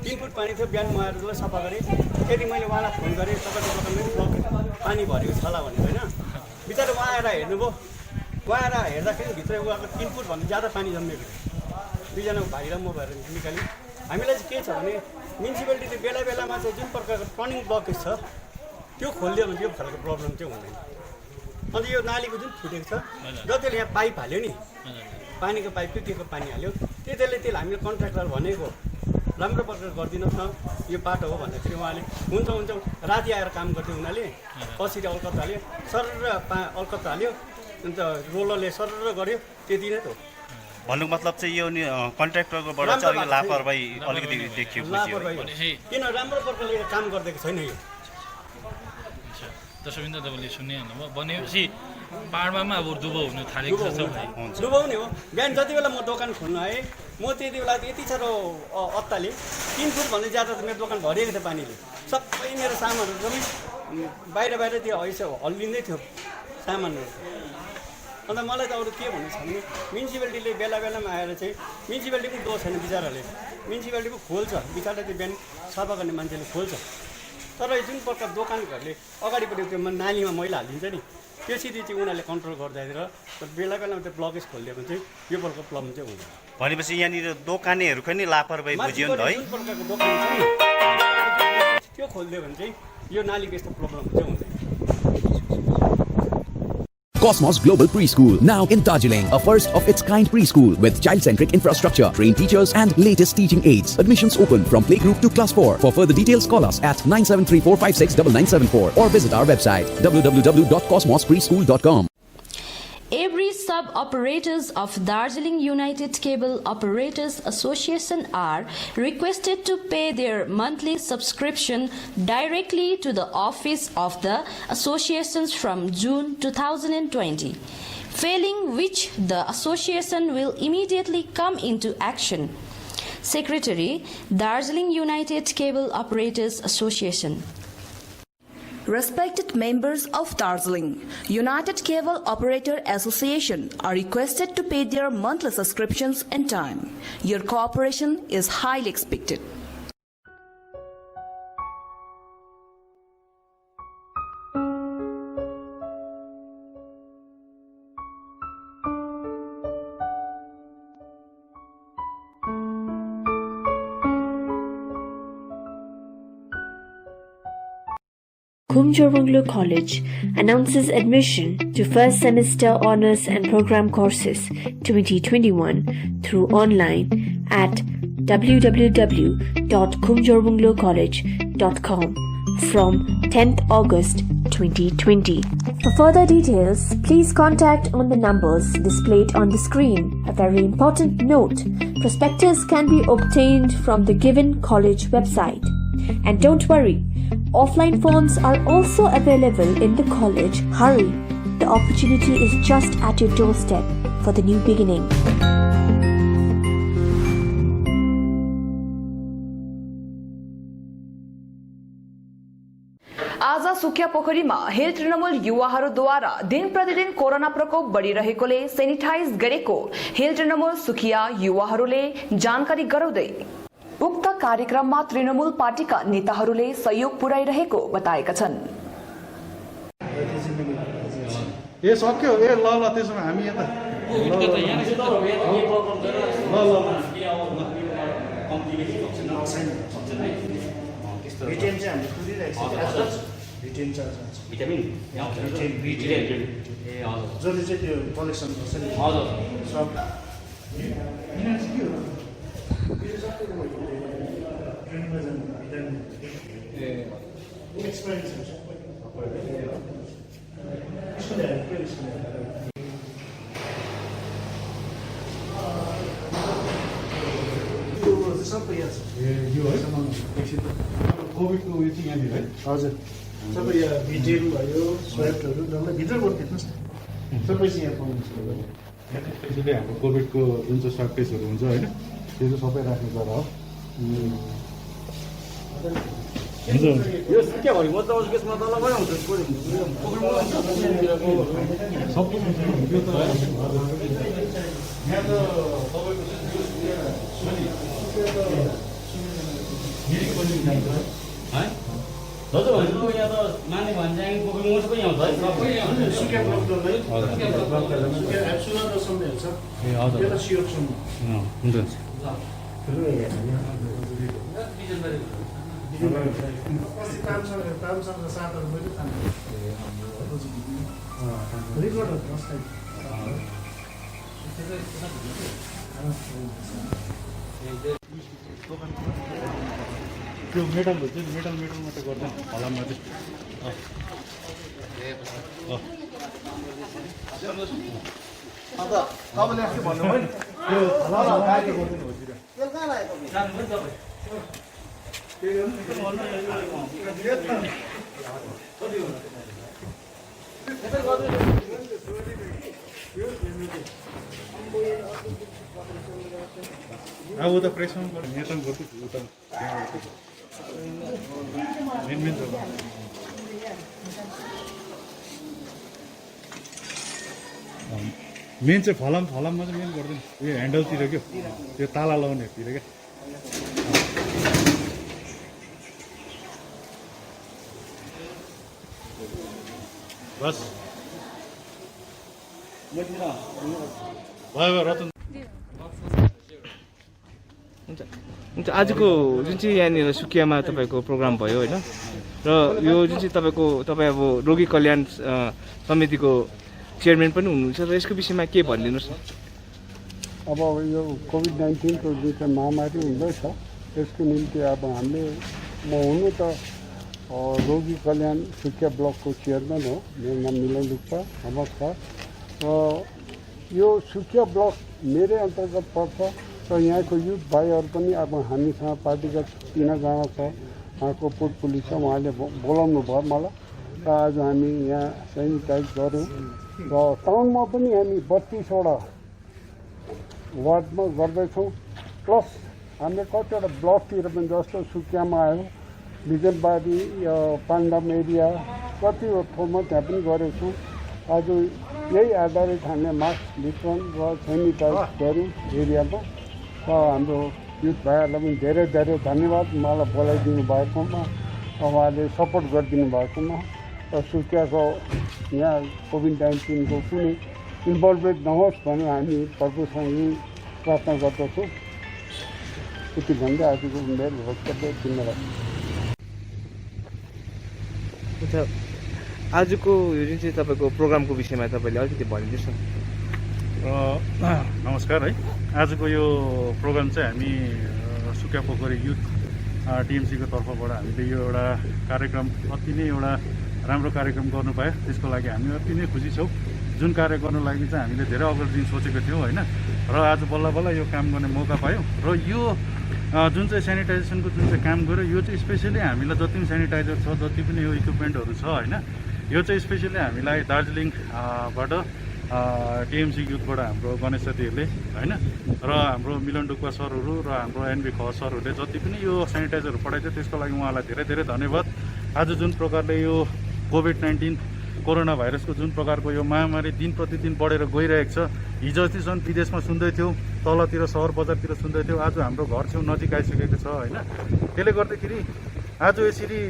Speaker 17: 3 फुट पानी थियो। बिहान म आएर जसलाई सफा गरेँ, त्यति मैले उहाँलाई फोन गरेँ, तपाईँको दोकानमा ब्लकेज पानी भरेको छ होला भनेर होइन। बिचरा उहाँ आएर हेर्नुभयो, उहाँ आएर हेर्दाखेरि भित्र उहाँको 3 फुटभन्दा ज्यादा पानी जम्मेको थियो। दुईजनाको भाइ र म भएर निकाल्यौँ। हामीलाई चाहिँ के छ भने म्युनिसिपालिटीले बेला बेलामा चाहिँ जुन प्रकारको टर्निङ ब्लकेज छ त्यो खोलिदियो भने यो खालको प्रब्लम चाहिँ हुँदैन। अन्त यो नालीको जुन फुटेको छ जतिले यहाँ पाइप हाल्यो नि, पानीको पाइप के पानी हाल्यो त्यसले हामीले कन्ट्र्याक्टर भनेको राम्रो प्रकार गरिदिनुहोस् न यो बाटो हो भन्दाखेरि उहाँले हुन्छ हुन्छ राति आएर काम गर्थ्यो उनीहरूले कसरी अलकत्ता हाल्यो सरर अलकत्ता हाल्यो अन्त रोलरले सरर गऱ्यो त्यति नै त हो।
Speaker 16: भन्नुको मतलब चाहिँ यो कन्ट्र्याक्टरकोबाट चाहिँ अलिक लापरवाही अलिकति देखियो।
Speaker 17: किन राम्रो प्रकारले काम गरिदिएको छैन यो।
Speaker 15: त्यसो भने त तपाईँले सुन्नै हाल्नुभयो भनेपछि पाहाडमा पनि अब दुबो हुनु थालेको छ भाइ।
Speaker 17: दुबाउने हो। बिहान जति बेला म दोकान खोल्न आएँ म त्यति बेला यति साह्रो अत्ताले 3 फुट भन्दा ज्यादा त मेरो दोकान भरिएको थियो पानीले। सबै मेरो सामानहरू जम्मै बाहिर त्यो ऐसा हल्लिँदै थियो सामानहरू। अन्त मलाई त अरू के भन्नु छ भने म्युनिसिपालिटीले बेला बेलामा आएर चाहिँ म्युनिसिपालिटीको दोष छैन बिचराले, म्युनिसिपालिटीको खोल्छ बिचरा त्यो बिहान सफा गर्ने मान्छेले खोल्छ। तर जुन प्रकार दोकानहरूले अगाडिपट्टि त्यो नालीमा मैला हालिदिन्छ नि त्यसरी चाहिँ उनीहरूले कन्ट्रोल गर्दाखेरि बेला बेलामा त्यो ब्लकेज खोलिदियो भने चाहिँ यो प्रकारको प्रब्लम चाहिँ हुँदैन।
Speaker 16: भनेपछि यहाँनिर दोकानेहरूको नि लापरवाही बुझियो नि है।
Speaker 17: जुन प्रकारको दोकान छ नि त्यो खोलिदियो भने चाहिँ यो नालीको यस्तो प्रब्लम चाहिँ हुँदैन।
Speaker 1: Cosmos Global Preschool, now in Darjeeling, a first of its kind preschool with child-centric infrastructure, trained teachers and latest teaching aids. Admissions open from playgroup to class 4. For further details, call us at 9734569974 or visit our website www.cosmospreschool.com.
Speaker 2: Every sub-operators of Darjeeling United Cable Operators Association are requested to pay their monthly subscription directly to the office of the associations from June 2020, failing which the association will immediately come into action. Secretary, Darjeeling United Cable Operators Association.
Speaker 3: Respected members of Darjeeling United Cable Operator Association are requested to pay their monthly subscriptions in time. Your cooperation is highly expected.
Speaker 4: Khumjoronglo College announces admission to first semester honors and program courses 2021 through online at www.khumjoronglocollege.com from 10th August 2020. For further details, please contact on the numbers displayed on the screen. A very important note, prospectus can be obtained from the given college website. And don't worry, offline forms are also available in the college. Hurry, the opportunity is just at your doorstep for the new beginning.
Speaker 3: आज सुकिया पोखरीमा हिल तृणमूल युवाहरूद्वारा दिन प्रतिदिन कोरोना प्रकोप बढिरहेकोले सेनिटाइज गरेको हिल तृणमूल सुकिया युवाहरूले जानकारी गराउँदै उक्त कार्यक्रममा तृणमूल पार्टीका नेताहरूले सहयोग पुर्याइरहेको बताएका छन्।
Speaker 10: ए सक्यो ए ल ल त्यसो हामी यता
Speaker 18: रिटेन चाहिँ हामीले कुदिरहेको छ। Retain charge vitamin retain A हजुर जसले चाहिँ त्यो कलेक्सन गर्छ नि हजुर सब सबै यहाँ छ। यो है एकछिन कोभिडको उयो चाहिँ यहाँनिर है हजुर सबै यहाँ भिटेन भयो स्वाइपहरू डल्लै भित्रबाट देख्नुहोस् न सबै चाहिँ यहाँ पाउनुहुन्छ।
Speaker 19: त्यसैले हाम्रो कोभिडको जुन चाहिँ स्वाब टेस्टहरू हुन्छ होइन त्यो चाहिँ सबै राख्ने जग्गा हो।
Speaker 17: यो के भयो म त त्यसमा तलमै आउँछु
Speaker 19: यहाँ त
Speaker 20: दाजु भनेको यहाँ त माने भन्ज्याङ पोखरी मोड पनि आउँछ है सबै आउँछ
Speaker 18: सुकिया ब्लकलाई सुकिया एप्सुला दशमले हुन्छ
Speaker 20: ए हजुर
Speaker 18: त्यो त सियोर छ
Speaker 20: हुन्छ
Speaker 18: तामसँग साथहरू मैले रिकर्ड
Speaker 19: त्यो मेटलहरू चाहिँ मेटल मात्रै गर्दैन फलाममा चाहिँ
Speaker 7: अन्त तपाईँले अस्ति भन्नुभयो नि त्यो
Speaker 19: अब उता प्रेसमा गएर नेता गर्छु उता मेन जग्गा मेन चाहिँ फलाममा चाहिँ मेन गर्दैन यो ह्यान्डलतिर क्या त्यो ताला लाउनेतिर क्या बस भयो रतन
Speaker 21: हुन्छ आजको जुन चाहिँ यहाँनिर सुकियामा तपाईँको प्रोग्राम भयो होइन र यो जुन चाहिँ तपाईँ अब रोगी कल्याण समितिको चेयरम्यान पनि हुनुहुन्छ र यसको विषयमा के भनिदिनुहोस् न।
Speaker 22: अब यो कोभिड-19 को जुन चाहिँ महामारी हुँदैछ त्यसको निम्ति अब हामीले म हुनु त रोगी कल्याण सुकिया ब्लकको चेयरम्यान हो, मेरो नाम मिलन डुक्पा नमस्कार। यो सुकिया ब्लक मेरै अन्तर्गत पर्छ र यहाँको युथ भाइहरू पनि अब हामीसँग पार्टीगत 3 जना छ, उहाँको पुलिस छ, उहाँले बोलाउनु भयो मलाई र आज हामी यहाँ सेनिटाइज गऱ्यौँ र टाउनमा पनि हामी 32वटा वार्डमा गर्दैछौँ प्लस हामीले कतिवटा ब्लकतिर पनि जस्तो सुकियामा आयो बिजनबारी पाण्डम एरिया कतिवटा ठाउँमा त्यहाँ पनि गरेको छौँ। आज यही आधारित हामीले मास्क वितरण र सेनिटाइज गऱ्यौँ एरियामा र हाम्रो युथ भाइहरूलाई पनि धेरै धेरै धन्यवाद मलाई बोलाइदिनु भएकोमा, उहाँले सपोर्ट गरिदिनु भएकोमा र सुकियाको यहाँ कोभिड-19 को कुनै इन्भल्भमेन्ट नहोस् भनेर हामी प्रभुसँग यही प्रार्थना गर्दछौँ। यति भन्दै आजको मेरो वक्तव्य धन्यवाद।
Speaker 21: आजको यो जुन चाहिँ तपाईँको प्रोग्रामको विषयमा तपाईँले अलिकति भनिदिनुहोस् न।
Speaker 19: नमस्कार है, आजको यो प्रोग्राम चाहिँ हामी सुकिया पोखरी युथ टिएमसीको तर्फबाट हामीले यो एउटा कार्यक्रम अति नै एउटा राम्रो कार्यक्रम गर्नु पायो, त्यसको लागि हामी अति नै खुसी छौँ। जुन कार्य गर्नु लागि चाहिँ हामीले धेरै अगाडि दिन सोचेको थियौँ होइन, र आज बल्ल बल्ल यो काम गर्ने मौका पायौँ। र यो जुन चाहिँ सेनिटाइजेसनको जुन चाहिँ काम गर्यो यो चाहिँ स्पेसली हामीलाई जति पनि सेनिटाइजर छ, जति पनि यो इक्विपमेन्टहरू छ होइन, यो चाहिँ स्पेसली हामीलाई दार्जिलिङबाट टिएमसी युथबाट हाम्रो गणेश साथीहरूले होइन र हाम्रो मिलन डुक्पा सरहरू र हाम्रो एनबी ख सरहरूले जति पनि यो सेनिटाइजरहरू पठाइदियो त्यसको लागि उहाँलाई धेरै धेरै धन्यवाद। आज जुन प्रकारले यो कोभिड-19 कोरोना भाइरसको जुन प्रकारको यो महामारी दिन प्रतिदिन बढेर गइरहेको छ, हिजो अस्तिसम्म विदेशमा सुन्दै थियौँ, तलतिर सहर बजारतिर सुन्दै थियौँ, आज हाम्रो घर छेउ नजिक आइसकेको छ होइन। त्यसले गर्दाखेरि आज यसरी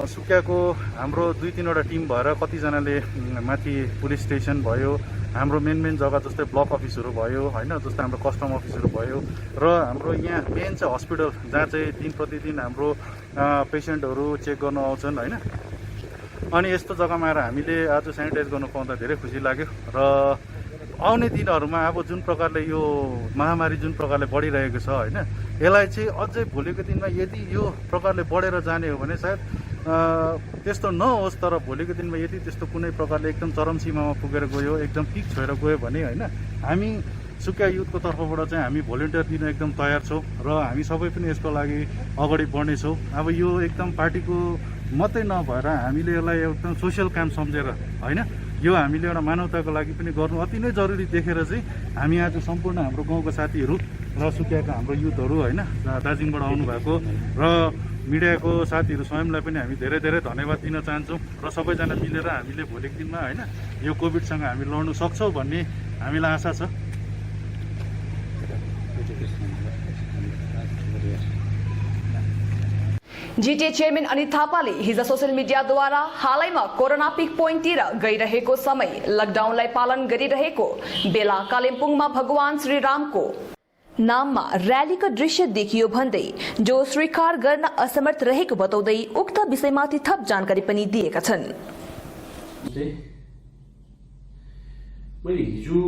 Speaker 19: सुकियाको हाम्रो 2-3वटा टिम भएर कतिजनाले माथि पुलिस स्टेसन भयो, हाम्रो मेन जग्गा जस्तै ब्लक अफिसहरू भयो होइन, जस्तै हाम्रो कस्टम अफिसहरू भयो र हाम्रो यहाँ मेन चाहिँ हस्पिटल जहाँ चाहिँ दिन प्रतिदिन हाम्रो पेसेन्टहरू चेक गर्न आउँछन् होइन। अनि यस्तो जग्गामा आएर हामीले आज सेनिटाइज गर्नु पाउँदा धेरै खुसी लाग्यो र आउने दिनहरूमा अब जुन प्रकारले यो महामारी जुन प्रकारले बढिरहेको छ होइन, यसलाई चाहिँ अझै भोलिको दिनमा यदि यो प्रकारले बढेर जाने हो भने सायद त्यस्तो नहोस्, तर भोलिको दिनमा यदि त्यस्तो कुनै प्रकारले एकदम चरम सीमामा पुगेर गयो, एकदम पिक छोएर गयो भने होइन, हामी सुकिया युथको तर्फबाट चाहिँ हामी भोलिन्टियर दिन एकदम तयार छौँ र हामी सबै पनि यसको लागि अगाडि बढ्नेछौँ। अब यो एकदम पार्टीको मात्रै नभएर हामीले यसलाई एकदम सोसियल काम सम्झेर होइन, यो हामीले एउटा मानवताको लागि पनि गर्नु अति नै जरुरी देखेर चाहिँ हामी आज सम्पूर्ण हाम्रो गाउँको साथीहरू र सुकियाका हाम्रो युथहरू होइन दार्जिलिङबाट आउनुभएको र मिडियाको साथीहरू स्वयंलाई पनि हामी धेरै धेरै धन्यवाद दिन चाहन्छौँ र सबैजना मिलेर हामीले भोलिको दिनमा होइन यो कोभिडसँग हामी लड्नु सक्छौँ भन्ने हामीलाई आशा छ।
Speaker 3: जिटिए चेयरम्यान अनित थापाले हिजो सोसियल मिडियाद्वारा हालैमा कोरोना पिक पोइन्टतिर गइरहेको समय लकडाउनलाई पालन गरिरहेको बेला कालिम्पोङमा भगवान श्री रामको नाममा र्यालीको दृश्य देखियो भन्दै जो स्वीकार गर्न असमर्थ रहेको बताउँदै उक्त विषयमाथि थप जानकारी पनि दिएका छन्।
Speaker 5: मैले हिजो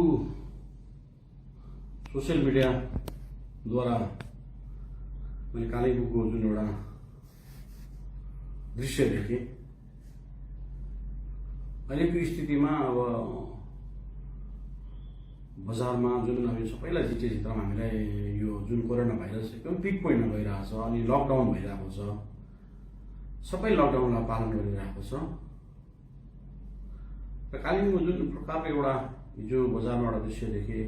Speaker 5: सोसियल मिडियाद्वारा मैले कालिम्पोङको जुन एउटा दृश्य देखेँ, अहिलेको स्थितिमा अब बजारमा जुन अब सबैलाई जिटिए क्षेत्रमा हामीलाई यो जुन कोरोना भाइरस एकदम पिक पोइन्टमा गइरहेको छ अनि लकडाउन भइरहेको छ, सबै लकडाउनलाई पालन गरिरहेको छ र कालिम्पोङमा जुन प्रकारको एउटा हिजो बजारमा एउटा दृश्य देखेँ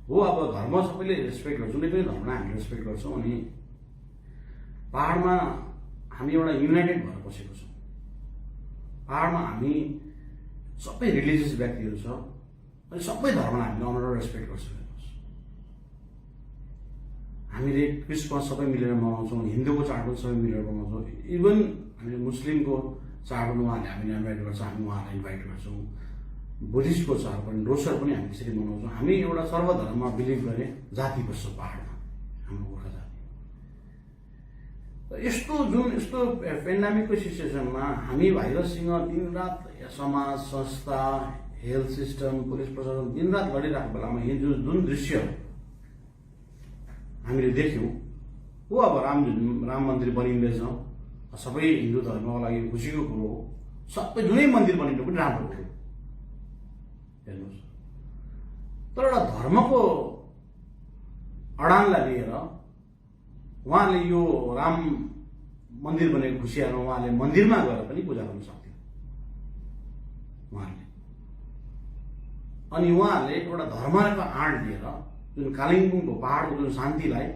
Speaker 5: हो। अब धर्म सबैले रेस्पेक्ट गर्छ, जुनै पनि धर्मलाई हामी रेस्पेक्ट गर्छौँ अनि पहाडमा हामी एउटा युनाइटेड भएर बसेको छौँ। पहाडमा हामी सबै रिलिजियस व्यक्तिहरू छ अनि सबै धर्मलाई हामीले अनर र रेस्पेक्ट गर्छौँ। हामीले क्रिसमस सबै मिलेर मनाउँछौँ, हिन्दूको चाड पनि सबै मिलेर मनाउँछौँ, इभन हामीले मुस्लिमको चाड पनि उहाँहरूले हामीले इन्भाइट गर्छौँ, हामी उहाँहरूलाई इन्भाइट गर्छौँ, बुद्धिस्टको चाड पनि लोसर पनि हामी त्यसरी मनाउँछौँ। हामी एउटा सर्वधर्ममा बिलिभ गर्ने जाति बस्छ पहाडमा, हाम्रो गोर्खा जाति। यस्तो जुन यस्तो पेन्डामिकको सिचुएसनमा हामी भाइरससँग दिनरात समाज संस्था हेल्थ सिस्टम पुलिस प्रशासन दिनरात लडिरहेको बेलामा यो जुन दृश्य हामीले देख्यौँ हो। अब राम मन्दिर बनिँदैछ, सबै हिन्दू धर्मको लागि खुसीको कुरो हो। सबै जुनै मन्दिर बनिनु पनि राम्रो कुरो हेर्नुहोस्, तर एउटा धर्मको अडानलाई लिएर उहाँले यो राम मन्दिर बनेको खुसियामा उहाँले मन्दिरमा गएर पनि पूजा गर्न सक्थ्यो उहाँले। अनि उहाँहरूले एउटा धर्मको आड लिएर जुन कालिम्पोङको पहाडको जुन शान्तिलाई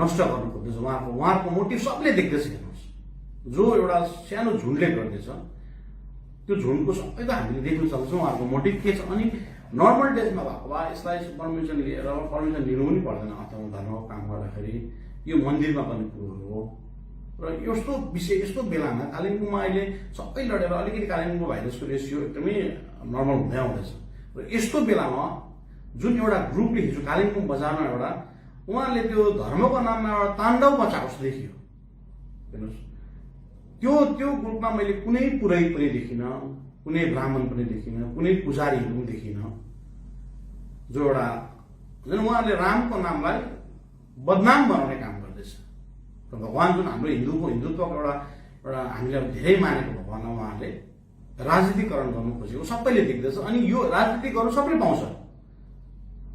Speaker 5: नष्ट गर्नु खोज्दैछ उहाँहरूको मोटिभ सबले देख्दैछ। हेर्नुहोस्, जो एउटा सानो झुन्डले गर्दैछ त्यो झुन्डको सबै त हामीले देख्न सक्छौँ उहाँहरूको मोटिभ के छ। अनि नर्मल डेजमा भएको भए यसलाई पर्मिसन लिएर पर्मिसन लिनु पनि पर्दैन अथवा धर्मको काम गर्दाखेरि, यो मन्दिरमा पनि कुरो हो। र यस्तो विषय यस्तो बेलामा कालिम्पोङमा अहिले सबै लडेर अलिकति कालिम्पोङको भाइरसको रेसियो एकदमै नर्मल हुँदै आउँदैछ र यस्तो बेलामा जुन एउटा ग्रुपले हिजो कालिम्पोङ बजारमा एउटा उहाँले त्यो धर्मको नाममा एउटा ताण्डव मचाएको जस्तो देखियो। हेर्नुहोस्, त्यो ग्रुपमा मैले कुनै पुरोहित पनि देखिनँ, कुनै ब्राह्मण पनि देखिनँ, कुनै पुजारीहरू पनि देखिनँ, जो एउटा जुन उहाँहरूले रामको नामलाई बदनाम बनाउने काम गर्दैछ। र भगवान जुन हाम्रो हिन्दुत्वको एउटा हामीले धेरै मानेको भगवानलाई उहाँहरूले राजनीतिकरण गर्नु खोजेको सबैले देख्दैछ। अनि यो राजनीति गर्नु सबैले पाउँछ,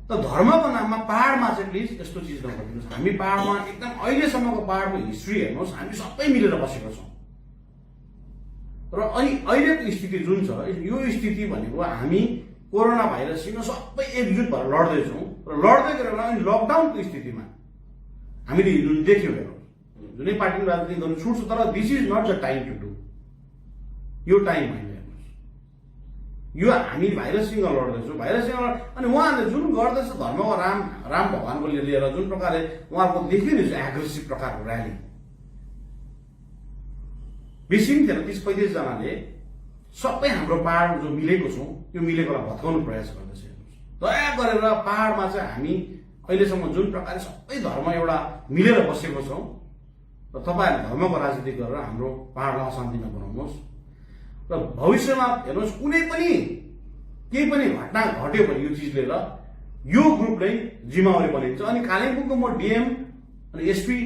Speaker 5: तर धर्मको नाममा पहाडमा चाहिँ प्लिज यस्तो चिज नगरिदिनुहोस्। हामी पहाडमा एकदम अहिलेसम्मको पहाडको हिस्ट्री हेर्नुहोस्, हामी सबै मिलेर बसेका छौँ र अनि अहिलेको स्थिति जुन छ यो स्थिति भनेको हामी कोरोना भाइरससँग सबै एकजुट भएर लड्दैछौँ र लड्दै गएर अनि लकडाउनको स्थितिमा हामीले जुन देख्यौँ, हेर्नुहोस् जुनै पार्टीको राजनीति गर्नु छुट्छ, तर this is not the time to do, यो टाइम होइन। हेर्नुहोस्, यो हामी भाइरससँग लड्दैछौँ, भाइरससँग अनि उहाँहरूले जुन गर्दैछ धर्मको राम भगवानको लिएर जुन प्रकारले उहाँहरूको देखिँदैछ एग्रेसिभ प्रकारको र्याली, बेसी पनि थिएन 30-35 जनाले सबै हाम्रो पहाड जो मिलेको छौँ त्यो मिलेकोलाई भत्काउनु प्रयास गर्दैछ। हेर्नुहोस्, दया गरेर पहाडमा चाहिँ हामी अहिलेसम्म जुन प्रकारले सबै धर्म एउटा मिलेर बसेको छौँ र तपाईँहरूले धर्मको राजनीति गरेर हाम्रो पहाडलाई अशान्ति नबनाउनुहोस्। र भविष्यमा हेर्नुहोस् कुनै पनि केही पनि घटना घट्यो भने यो चिज लिएर यो ग्रुप नै जिम्मेवारी बनिन्छ। अनि कालिम्पोङको म डिएम अनि एसपी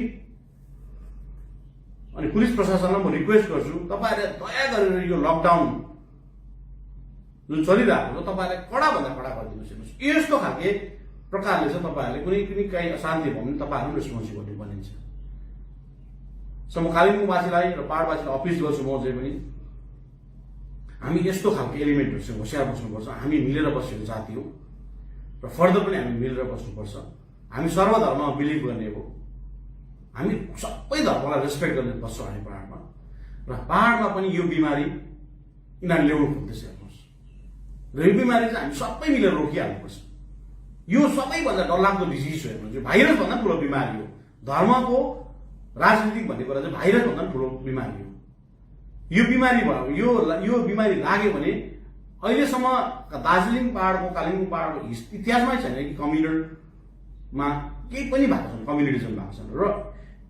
Speaker 5: अनि पुलिस प्रशासनलाई म रिक्वेस्ट गर्छु, तपाईँहरूले दया गरेर यो लकडाउन जुन चलिरहेको छ तपाईँहरूले कडाभन्दा कडा गरिदिनुहोस्। हेर्नुहोस्, यस्तो खालके प्रकारले चाहिँ तपाईँहरूले कुनै काहीँ अशान्ति भयो भने तपाईँहरू रेस्पोन्सिबिलिटी बनिन्छ। सो म कालिम्पोङवासीलाई र पहाडवासीलाई अपिल गर्छु, म चाहिँ पनि हामी यस्तो खालको एलिमेन्टहरूसँग होसियार बस्नुपर्छ। हामी मिलेर बसेको जाति हो र फर्दर पनि हामी मिलेर बस्नुपर्छ। हामी सर्वधर्ममा बिलिभ गर्ने हो, हामी सबै धर्मलाई रेस्पेक्ट गर्ने बस्छौँ हामी पहाडमा। र पहाडमा पनि यो बिमारी यिनीहरूले ल्याउनु खोज्दैछ। हेर्नुहोस्, र यो बिमारी चाहिँ हामी सबै मिलेर रोकिहाल्नुपर्छ। यो सबैभन्दा डरलाग्दो डिजिज हो। हेर्नुहोस्, यो भाइरस भन्दा ठुलो बिमारी हो, धर्मको राजनीतिक भन्ने कुरा चाहिँ भाइरसभन्दा पनि ठुलो बिमारी हो। यो बिमारी भयो, यो बिमारी लाग्यो भने अहिलेसम्म दार्जिलिङ पहाडको, कालिम्पोङ पहाडको इतिहासमै छैन कि कम्युनिटीमा केही पनि भएको छैन, कम्युनिटिजम भएको छैन। र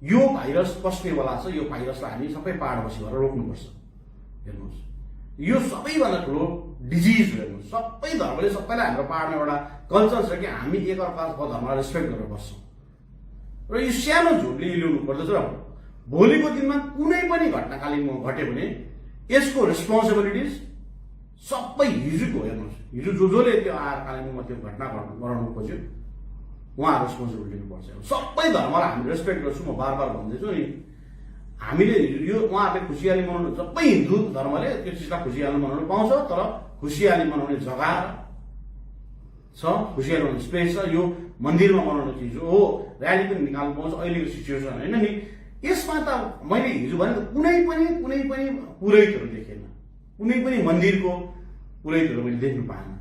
Speaker 5: यो भाइरस पस्नेवाला छ, यो भाइरसलाई हामी सबै पहाडवासी भएर रोक्नुपर्छ। हेर्नुहोस्, यो सबैभन्दा ठुलो डिजिज हो। हेर्नुहोस्, सबै धर्मले सबैलाई हाम्रो पहाडमा एउटा कल्चर छ कि हामी एकअर्काको धर्मलाई रेस्पेक्ट गरेर बस्छौँ। र यो सानो झुटले ल्याउनु पर्दछ। र भोलिको दिनमा कुनै पनि घटना कालिम्पोङमा घट्यो भने यसको रेस्पोन्सिबिलिटिज सबै हिजोको, हेर्नुहोस्, हिजो जसले त्यो आएर कालिम्पोङमा त्यो घटना गराउनु खोज्यो उहाँ रेस्पोन्सिबिलिटी लिनुपर्छ। सबै धर्मलाई हामी रेस्पेक्ट गर्छौँ। म बार बार भन्दैछु नि, हामीले यो उहाँहरूले खुसियाली मनाउनु, सबै हिन्दू धर्मले त्यो चिजलाई खुसियाली मनाउनु पाउँछ, तर खुसियाली मनाउने जग्गा छ, खुसियाली मनाउने स्पेस छ। यो मन्दिरमा मनाउने चिज हो, र्याली पनि निकाल्नु पाउँछ। अहिलेको सिचुएसन होइन नि, यसमा त मैले हिजो भने कुनै पनि पुरोहितहरू देखेन, कुनै पनि मन्दिरको पुरोहितहरू मैले देख्नु पाएन।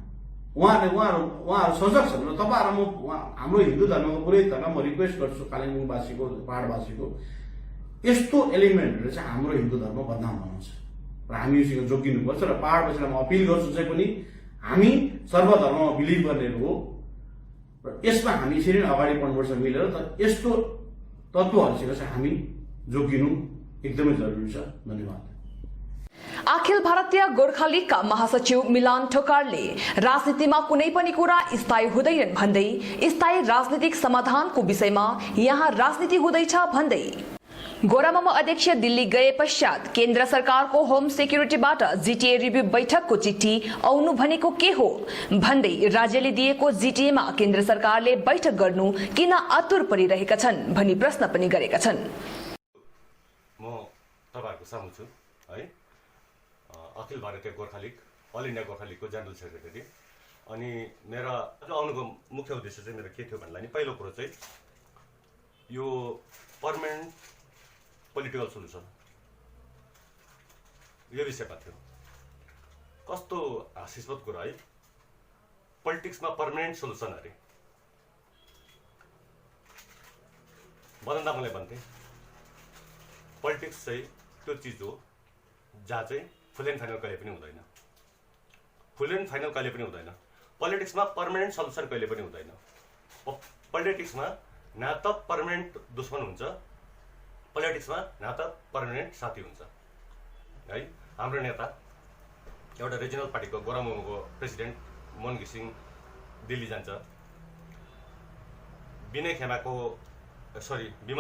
Speaker 5: उहाँहरू सजग छन्। र तपाईँहरू हाम्रो हिन्दू धर्मको पुरोहितहरूलाई म रिक्वेस्ट गर्छु, कालिम्पोङवासीको, पहाडवासीको, यस्तो एलिमेन्टहरू चाहिँ हाम्रो हिन्दू धर्म बदनाम बनाउँछ र हामी योसँग जोगिनुपर्छ। र पहाडवासीलाई म अपिल गर्छु चाहिँ पनि हामी सर्वधर्ममा बिलिभ गर्नेहरू हो र यसमा हामी यसरी नै अगाडि बढ्नुपर्छ मिलेर। त यस्तो तत्त्वहरूसँग चाहिँ हामी जोगिनु एकदमै जरुरी छ। धन्यवाद।
Speaker 3: अखिल भारतीय गोर्खा लीगका महासचिव मिलन ठोकारले राजनीतिमा कुनै पनि कुरा स्थायी हुँदैनन् भन्दै स्थायी राजनीतिक समाधानको विषयमा यहाँ राजनीति हुँदैछ भन्दै गोरामामा अध्यक्ष दिल्ली गए पश्चात केन्द्र सरकारको होम सेक्युरिटीबाट जीटीए रिभ्यू बैठकको चिठी आउनु भनेको के हो भन्दै राज्यले दिएको जीटीएमा केन्द्र सरकारले बैठक गर्नु किन आतुर परिरहेका छन् भनी प्रश्न पनि गरेका छन्।
Speaker 6: म तपाईहरुको सामु छु है, Akhil Bharatiya Gorkha league, all India Gorkha लीगको जनरल सेक्रेटरी। अनि मेरा आउनुको मुख्य उद्देश्य चाहिँ मेरो के थियो भन्दा नि, पहिलो कुरो चाहिँ यो पर्मानेन्ट पोलिटिकल सोल्युसन यो विषयमा थियो। कस्तो हास्यास्पद कुरा है, पोलिटिक्समा पर्मानेन्ट सोल्युसन अरे। बदन्दा मलाई भन्थे पोलिटिक्स चाहिँ त्यो चिज हो जहाँ चाहिँ फुल एन्ड फाइनल कहिले पनि हुँदैन, फुल एन्ड फाइनल कहिले पनि हुँदैन। पोलिटिक्समा पर्मानेन्ट सल्युसन कहिले पनि हुँदैन। पोलिटिक्समा न त पर्मानेन्ट दुश्मन हुन्छ, पोलिटिक्समा न त पर्मानेन्ट साथी हुन्छ है। हाम्रो नेता एउटा रिजनल पार्टीको गोरामुको प्रेसिडेन्ट मोहन घिसिङ दिल्ली जान्छ, विमल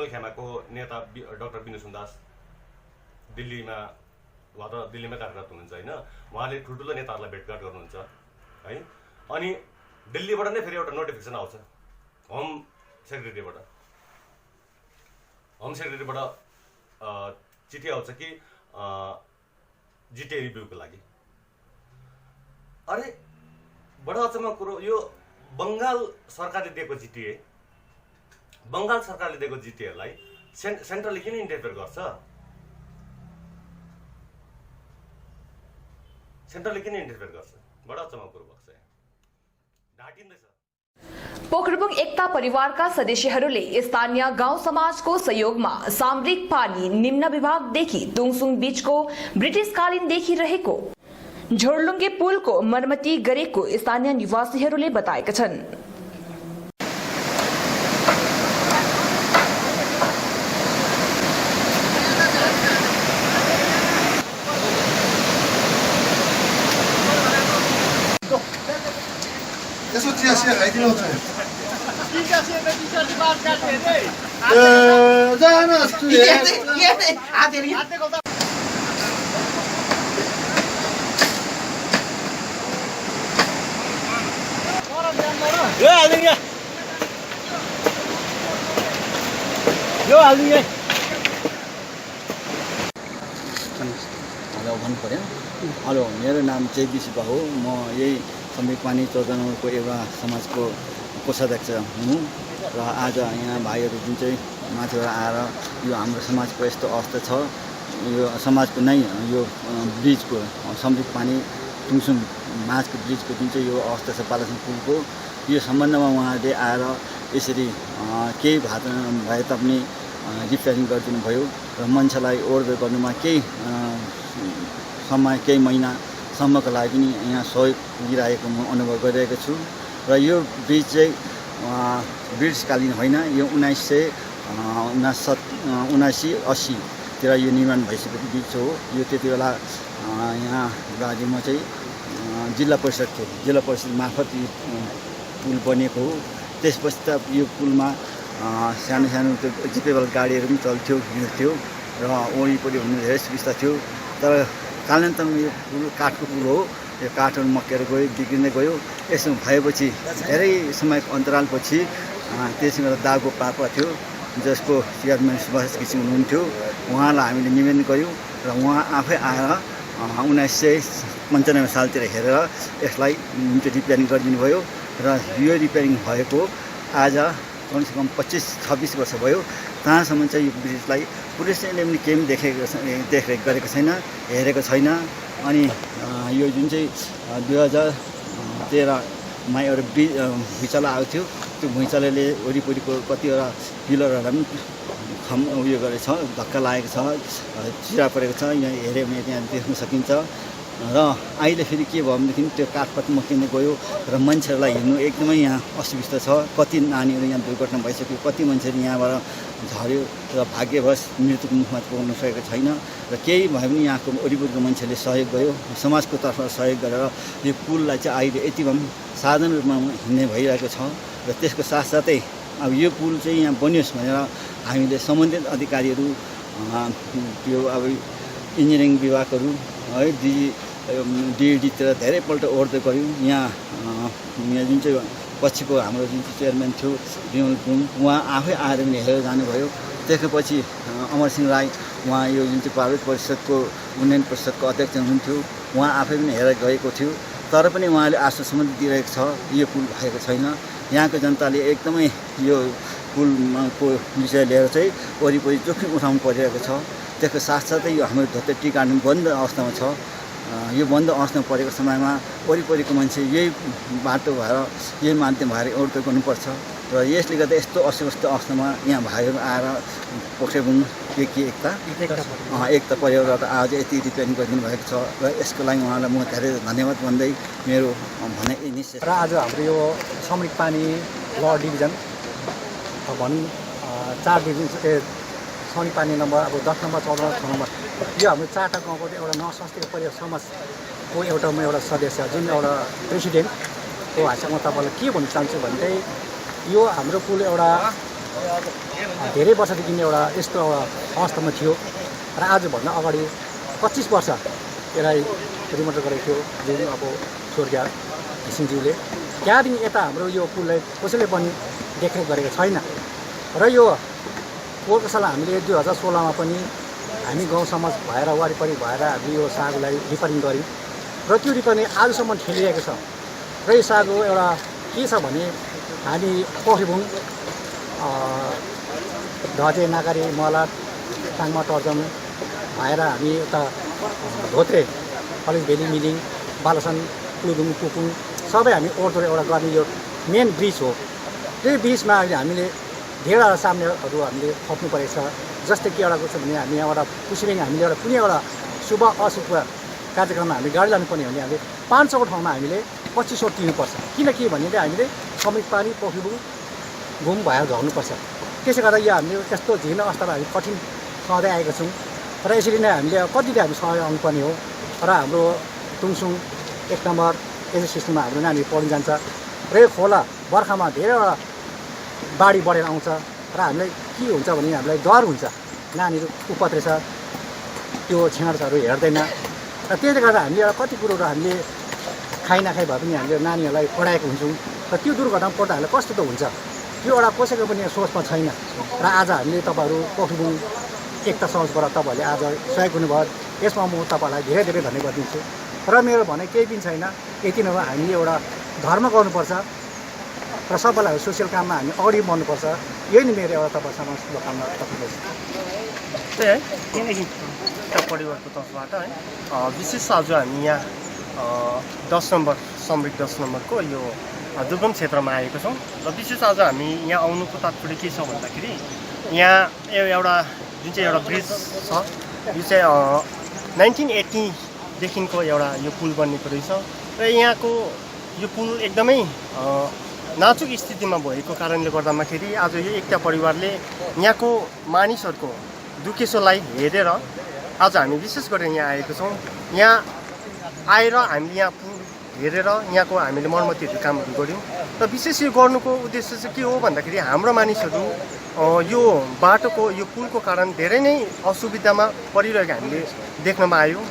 Speaker 6: खेमाको नेता डाक्टर विनु सुन्दास दिल्लीमा कार्यरत हुनुहुन्छ होइन। उहाँले ठुल्ठुलो नेताहरूलाई भेटघाट गर्नुहुन्छ है। अनि दिल्लीबाट नै फेरि एउटा नोटिफिकेसन आउँछ होम सेक्रेटरीबाट चिठी आउँछ कि जीटीए रिभ्यूको लागि। अरे बडा अचम्मको कुरो, यो बङ्गाल सरकारले दिएको जीटीएलाई सेन्ट्रलले किन इन्टरफेयर गर्छ? सेन्ट्रलले किन इन्टरफेयर गर्छ? बडा अचम्मको कुरो भएको छ, ढाटिँदैछ।
Speaker 3: पोखरेबुङ एकता परिवारका सदस्यहरूले स्थानीय गाउँ समाजको सहयोगमा सामरिक पानी निम्न विभागदेखि तुङसुङ बीचको ब्रिटिसकालीनदेखि रहेको झोरलुङ्गे पुलको मर्मती गरेको स्थानीय निवासीहरूले बताएका छन्।
Speaker 7: यसो चिया खाइदिनु छ।
Speaker 9: भन्नु पर्यो। हेलो, मेरो नाम चेदी सुब्बा हो। म यही सामरिक पानी 14 नम्बरको एउटा समाजको कोषाध्यक्ष हुँ र आज यहाँ भाइहरू जुन चाहिँ माथिबाट आएर यो हाम्रो समाजको यस्तो अवस्था छ, यो समाजको नै यो ब्रिजको सामरिक पानी तुङसुङ माझको ब्रिजको जुन चाहिँ यो अवस्था छ बालासन पुलको, यो सम्बन्धमा उहाँहरूले आएर यसरी केही भए तापनि रिपेयरिङ गरिदिनु भयो र मान्छेलाई ओहोरदोहोर गर्नुमा केही समय केही महिनासम्मको लागि पनि यहाँ सहयोग दिइरहेको म अनुभव गरिरहेको छु र यो ब्रिज चाहिँ ब्रिटिसकालीन होइन, यो 1979-80तिर यो निर्माण भइसकेको ब्रिज हो। यो त्यति बेला यहाँ राज्यमा चाहिँ जिल्ला परिषद थियो, जिल्ला परिषद मार्फत यो पुल बनेको हो। त्यस पश्चात यो पुलमा सानो सानो त्यो जिपेबल गाडीहरू पनि चल्थ्यो, हिँड्थ्यो र वरिपरि हुनु धेरै सुविस्ता थियो। तर कालान्तरमा यो पुल काठको पुल हो, यो काठहरू मक्केर गयो, बिग्रिँदै गयो। यसो भएपछि धेरै समयको अन्तरालपछि त्यसमा एउटा दागो पाएको थियो, जसको चेयरम्यान सुभाष घिसिङ हुनुहुन्थ्यो। उहाँलाई हामीले निवेदन गऱ्यौँ र उहाँ आफै आएर 1995 सालतिर हेरेर यसलाई रिपेयरिङ गरिदिनु भयो र यो रिपेयरिङ भएको आज कमसेकम 25-26 वर्ष भयो। कहाँसम्म चाहिँ यो ब्रिजलाई पुलिसले पनि केही पनि देखरेख गरेको छैन, हेरेको छैन। अनि यो जुन चाहिँ 2013मा एउटा भुइँचालो आएको थियो, त्यो भुइँचालोले वरिपरिको कतिवटा पिलरहरूलाई पनि उयो गरेको छ, धक्का लागेको छ, चिरा परेको छ। यहाँ हेऱ्यो भने त्यहाँ देख्न सकिन्छ। र अहिले फेरि के भयो भनेदेखि त्यो काठपात मकिँदै गयो र मान्छेहरूलाई हिँड्नु एकदमै यहाँ असुविस्ता छ। कति नानीहरू यहाँ दुर्घटना भइसक्यो, कति मान्छेहरू यहाँबाट झऱ्यो र भाग्यवश मृत्युको मुखमा पुग्न सकेको छैन। र केही भयो भने यहाँको वरिपरिको मान्छेले सहयोग गर्यो, समाजको तर्फबाट सहयोग गरेर यो पुललाई चाहिँ अहिले यति भए साधारण रूपमा हिँड्ने भइरहेको छ। र त्यसको साथसाथै अब यो पुल चाहिँ यहाँ बनियोस् भनेर हामीले सम्बन्धित अधिकारीहरू, त्यो अब इन्जिनियरिङ विभागहरू है, डिइडीतिर धेरैपल्ट ओहोरदोहोर गऱ्यौँ। यहाँ जुन चाहिँ पछिको हाम्रो जुन चाहिँ चेयरम्यान थियो विमल गुरुङ, उहाँ आफै आएर पनि हेरेर जानुभयो। त्यसपछि अमरसिंह राई, उहाँ यो जुन चाहिँ पार्वत परिषदको उन्नयन परिषदको अध्यक्ष हुनुहुन्थ्यो, उहाँ आफै पनि हेरेर गएको थियो। तर पनि उहाँले आश्वासन दिइरहेको छ यो पुल भएको छैन। यहाँको जनताले एकदमै यो पुलको विषय लिएर चाहिँ वरिपरि जोखिम उठाउनु परिरहेको छ। त्यसको साथसाथै यो हाम्रो धोते टी गार्डन बन्द अवस्थामा छ। यो बन्द अवस्थामा परेको समयमा वरिपरिको मान्छे यही बाटो भएर, यही माध्यम भएर ओहोरदोहोर गर्नुपर्छ। र यसले गर्दा यस्तो अस्वस्थ अवस्थामा यहाँ भाइहरू आएर पोख्रेबुङ एकता परिवारबाट आज यति रिपेयरिङ गरिदिनु भएको छ। र यसको लागि उहाँलाई म धेरै धन्यवाद भन्दै मेरो भनाइ यही निश्चय।
Speaker 11: र आज हाम्रो यो समरिक पानी ल डिभिजन भनौँ 4 डिभिजन समरिक पानी नम्बर अब 10 नम्बर 14 नम्बर 6 नम्बर यो हाम्रो 4वटा गाउँको एउटा नवसंस्कृत परिवार समाजको एउटा सदस्य जुन एउटा प्रेसिडेन्टको हैसियतमा तपाईँलाई के भन्न चाहन्छु भने चाहिँ यो हाम्रो पुल एउटा धेरै वर्षदेखि एउटा यस्तो एउटा अवस्थामा थियो र आजभन्दा अगाडि 25 वर्ष यसलाई रिमोडल गरेको थियो जुन अब स्वर्गीय घिसिङज्यूले। त्यहाँदेखि यता हाम्रो यो पुललाई कसैले पनि देखरेख गरेको छैन। र यो पोहोरको साल हामीले 2016मा पनि हामी गाउँ समाज भएर वरिपरि भएर हामीले यो सागलाई रिपेयरिङ गऱ्यौँ र त्यो रिपेयरिङ आजसम्म ठेलिरहेको छ। र यो सागको एउटा के छ भने हामी पोखरीबुङ, धजे, नागारी, मला, टाङमा, टर्जन भएर हामी यता धोत्रे, कलेज भेली, मिलिङ, बालासन, पुलुङ, पुपुङ सबै हामी ओहोरदोहोर एउटा गर्ने यो मेन ब्रिज हो। त्यही ब्रिजमा अहिले हामीले धेरैवटा सामनेहरू हामीले थप्नु परेको छ। जस्तै कि एउटा छ भने हामी यहाँबाट पुसिलिङ हामीले एउटा कुनै एउटा शुभ अशुभ कार्यक्रममा हामी गाडी लानुपर्ने हो भने हामीले 500को ठाउँमा हामीले 2500 तिर्नुपर्छ। किनकि भने हामीले समरिक पानी पोखरीबुङ घुम भएर झर्नुपर्छ। त्यसै गर्दा यो हामीले यस्तो झिन अवस्थामा हामी कठिन सहँदै आएका छौँ। र यसरी नै हामीले कतिले हामी सहयोग आउनुपर्ने हो। र हाम्रो तुङसुङ 1 नम्बर एजुकेसनमा हाम्रो नानी पढ्न जान्छ र यो खोला बर्खामा धेरैवटा बाढी बढेर आउँछ र हामीलाई के हुन्छ भने हामीलाई डर हुन्छ, नानीहरू उपत्रेछ, त्यो छेँडाहरू हेर्दैन। र त्यसले गर्दा हामीले एउटा कति कुरोहरू हामीले खाइ नखाइ भए पनि हामीले नानीहरूलाई पढाएको हुन्छौँ र त्यो दुर्घटना पर्दा हामीलाई कस्तो त हुन्छ, त्यो एउटा कसैको पनि सोचमा छैन। र आज हामीले तपाईँहरू पोखरीबुङ एकता समाजबाट तपाईँहरूले आज सहयोग हुनुभयो, यसमा म तपाईँलाई धेरै धेरै धन्यवाद दिन्छु। र मेरो भनाइ केही पनि छैन, यति नभए हामीले एउटा धर्म गर्नुपर्छ र सबैलाई सोसियल काममा हामी अगाडि बढ्नुपर्छ। यही नै मेरो एउटा तपाईँसँग शुभकामना तपाईँलाई
Speaker 12: त्यही है एउटा परिवारको तर्फबाट है। विशेष आज हामी यहाँ 10 नम्बर समरिक 10 नम्बरको यो दुर्गम क्षेत्रमा आएको छौँ। र विशेष आज हामी यहाँ आउनुको तात्पर्य के छ भन्दाखेरि यहाँ एउटा जुन चाहिँ एउटा ब्रिज छ यो चाहिँ 1980देखिको एउटा यो पुल बनिएको रहेछ र यहाँको यो पुल एकदमै नाजुक स्थितिमा भएको कारणले गर्दाखेरि आज यो एकता परिवारले यहाँको मानिसहरूको दुखेसोलाई हेरेर आज हामी विशेष गरेर यहाँ आएको छौँ। यहाँ आएर हामीले यहाँ पुल हेरेर यहाँको हामीले मर्मतीहरू कामहरू गऱ्यौँ र विशेष यो गर्नुको उद्देश्य चाहिँ के हो भन्दाखेरि हाम्रो मानिसहरू यो बाटोको यो पुलको कारण धेरै नै असुविधामा परिरहेको हामीले देख्नमा आयो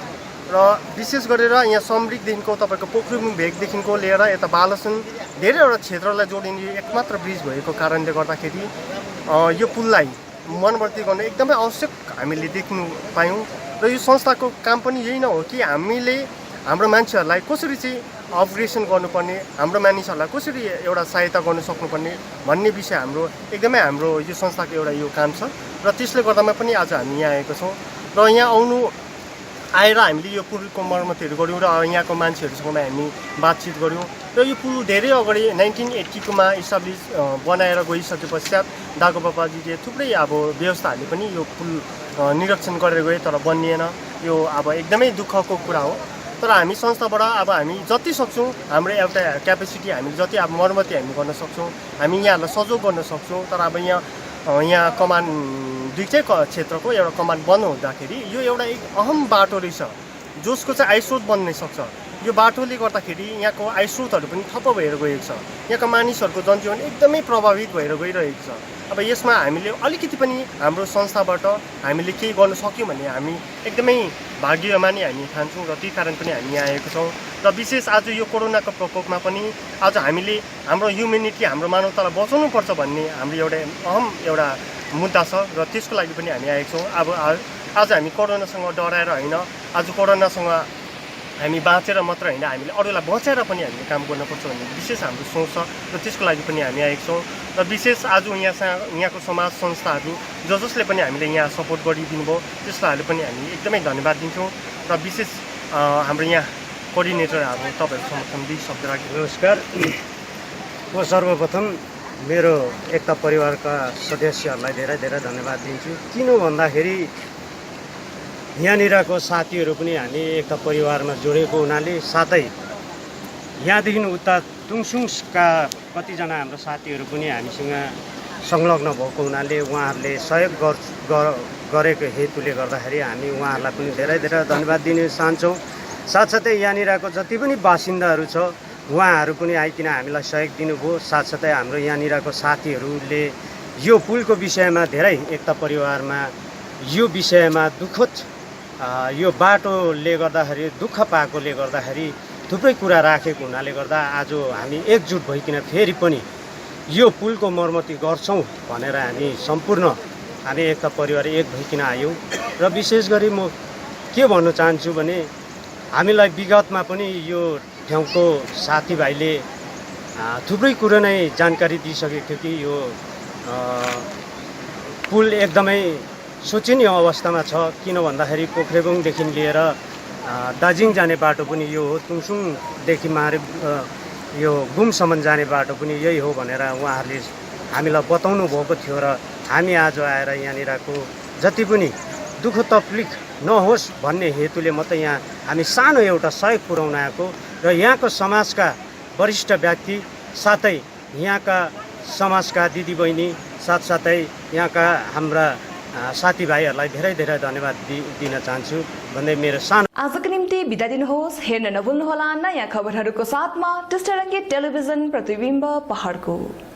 Speaker 12: र विशेष गरेर यहाँ समरिकदेखिको तपाईँको पोखरीमुङ भेगदेखिको लिएर यता बालसन धेरैवटा क्षेत्रलाई जोडिने एकमात्र ब्रिज भएको कारणले गर्दाखेरि यो पुललाई मर्मती गर्न एकदमै आवश्यक हामीले देख्नु पायौँ र यो संस्थाको काम पनि यही नै हो कि हामीले हाम्रो मान्छेहरूलाई कसरी चाहिँ अपग्रेडेसन गर्नुपर्ने, हाम्रो मानिसहरूलाई कसरी एउटा सहायता गर्न सक्नुपर्ने भन्ने विषय हाम्रो एकदमै हाम्रो यो संस्थाको एउटा यो काम छ र त्यसले गर्दामा पनि आज हामी यहाँ आएको छौँ र यहाँ आएर हामीले यो पुलको मर्मतहरू गऱ्यौँ र यहाँको मान्छेहरूसँग हामी बातचित गऱ्यौँ र यो पुल धेरै अगाडि 1980कोमा इस्टाब्लिस बनाएर गइसके पश्चात दागो बाबाजीले थुप्रै अब व्यवस्थाहरूले पनि यो पुल निरीक्षण गरेर गए तर बनिएन। यो अब एकदमै दुःखको कुरा हो तर हामी संस्थाबाट अब हामी जति सक्छौँ हाम्रो एउटा क्यापेसिटी हामीले जति अब मर्मती हामी गर्न सक्छौँ, हामी यहाँहरूलाई सहयोग गर्न सक्छौँ। तर अब यहाँ कमान दुईटै क्षेत्रको एउटा कमान बन्द हुँदाखेरि यो एउटा एक अहम बाटो रहेछ जसको चाहिँ आयस्रोत बन्न सक्छ। यो बाटोले गर्दाखेरि यहाँको आयस्रोतहरू पनि ठप्प भएर गएको छ, यहाँको मानिसहरूको जनजीवन एकदमै प्रभावित भएर गइरहेको छ। अब यसमा हामीले अलिकति पनि हाम्रो संस्थाबाट हामीले केही गर्न सक्यौँ भने हामी एकदमै भाग्यमानी हामी ठान्छौँ र त्यही कारण पनि हामी यहाँ आएको छौँ। र विशेष आज यो कोरोनाको प्रकोपमा पनि आज हामीले हाम्रो ह्युमेनिटी हाम्रो मानवतालाई बचाउनुपर्छ भन्ने हाम्रो एउटा अहम एउटा मुद्दा छ र त्यसको लागि पनि हामी आएको छौँ। अब आज हामी कोरोनासँग डराएर होइन, आज कोरोनासँग हामी बाँचेर मात्र होइन हामीले अरूलाई बचाएर पनि हामीले काम गर्नुपर्छ भन्ने विशेष हाम्रो सोच छ र त्यसको लागि पनि हामी आएको छौँ। र विशेष आज यहाँको समाज संस्थाहरू जसले पनि हामीले यहाँ सपोर्ट गरिदिनु भयो त्यसलाई पनि हामी एकदमै धन्यवाद दिन्छौँ। र विशेष हाम्रो यहाँ कोअर्डिनेटर अब तपाईँहरू समर्थन 2 शब्द राखेँ।
Speaker 8: नमस्कार। म सर्वप्रथम मेरो एकता परिवारका सदस्यहरूलाई धेरै धेरै धन्यवाद दिन्छु। किन भन्दाखेरि यहाँनिरको साथीहरू पनि हामी एकता परिवारमा जोडेको हुनाले साथै यहाँदेखि उता तुङसुङका कतिजना हाम्रो साथीहरू पनि हामीसँग संलग्न भएको हुनाले उहाँहरूले सहयोग गरेको हेतुले गर्दाखेरि हामी उहाँहरूलाई पनि धेरै धेरै धन्यवाद दिन चाहन्छौँ। साथसाथै यहाँनिरको जति पनि बासिन्दाहरू छ उहाँहरू पनि आइकिन हामीलाई सहयोग दिनुभयो। साथसाथै हाम्रो यहाँनिरको साथीहरूले यो पुलको विषयमा धेरै एकता परिवारमा यो विषयमा दुःखद यो बाटोले गर्दाखेरि दुःख पाएकोले गर्दाखेरि थुप्रै कुरा राखेको हुनाले गर्दा आज हामी एकजुट भइकन फेरि पनि यो पुलको मर्मती गर्छौँ भनेर हामी सम्पूर्ण हामी एकता परिवार एक भइकन आयौँ। र विशेष गरी म के भन्न चाहन्छु भने हामीलाई विगतमा पनि यो ठाउँको साथीभाइले थुप्रै कुरो नै जानकारी दिइसकेको थियो कि यो पुल एकदमै सोचनीय अवस्थामा छ। किन भन्दाखेरि पोखरेबुङदेखि लिएर दार्जिलिङ जाने बाटो पनि यो हो, तुङसुङदेखि यो घुमसम्म जाने बाटो पनि यही हो भनेर उहाँहरूले हामीलाई बताउनु भएको थियो र हामी आज आएर यहाँनिरको जति पनि दुःख तकलिफ नहोस् भन्ने हेतुले मात्रै यहाँ हामी सानो एउटा सहयोग पुर्याउन आएको र यहाँको समाजका वरिष्ठ व्यक्ति साथै यहाँका समाजका दिदीबहिनी साथसाथै यहाँका हाम्रा साथीभाइहरूलाई धेरै धेरै धन्यवाद दिन चाहन्छु भन्दै मेरो सानो
Speaker 3: आजको निम्ति बिदा दिनुहोस्। हेर्न नभुल्नुहोला नयाँ खबरहरूको साथमा टिस्टारङ्गी टेलिभिजन प्रतिबिम्ब पहाडको।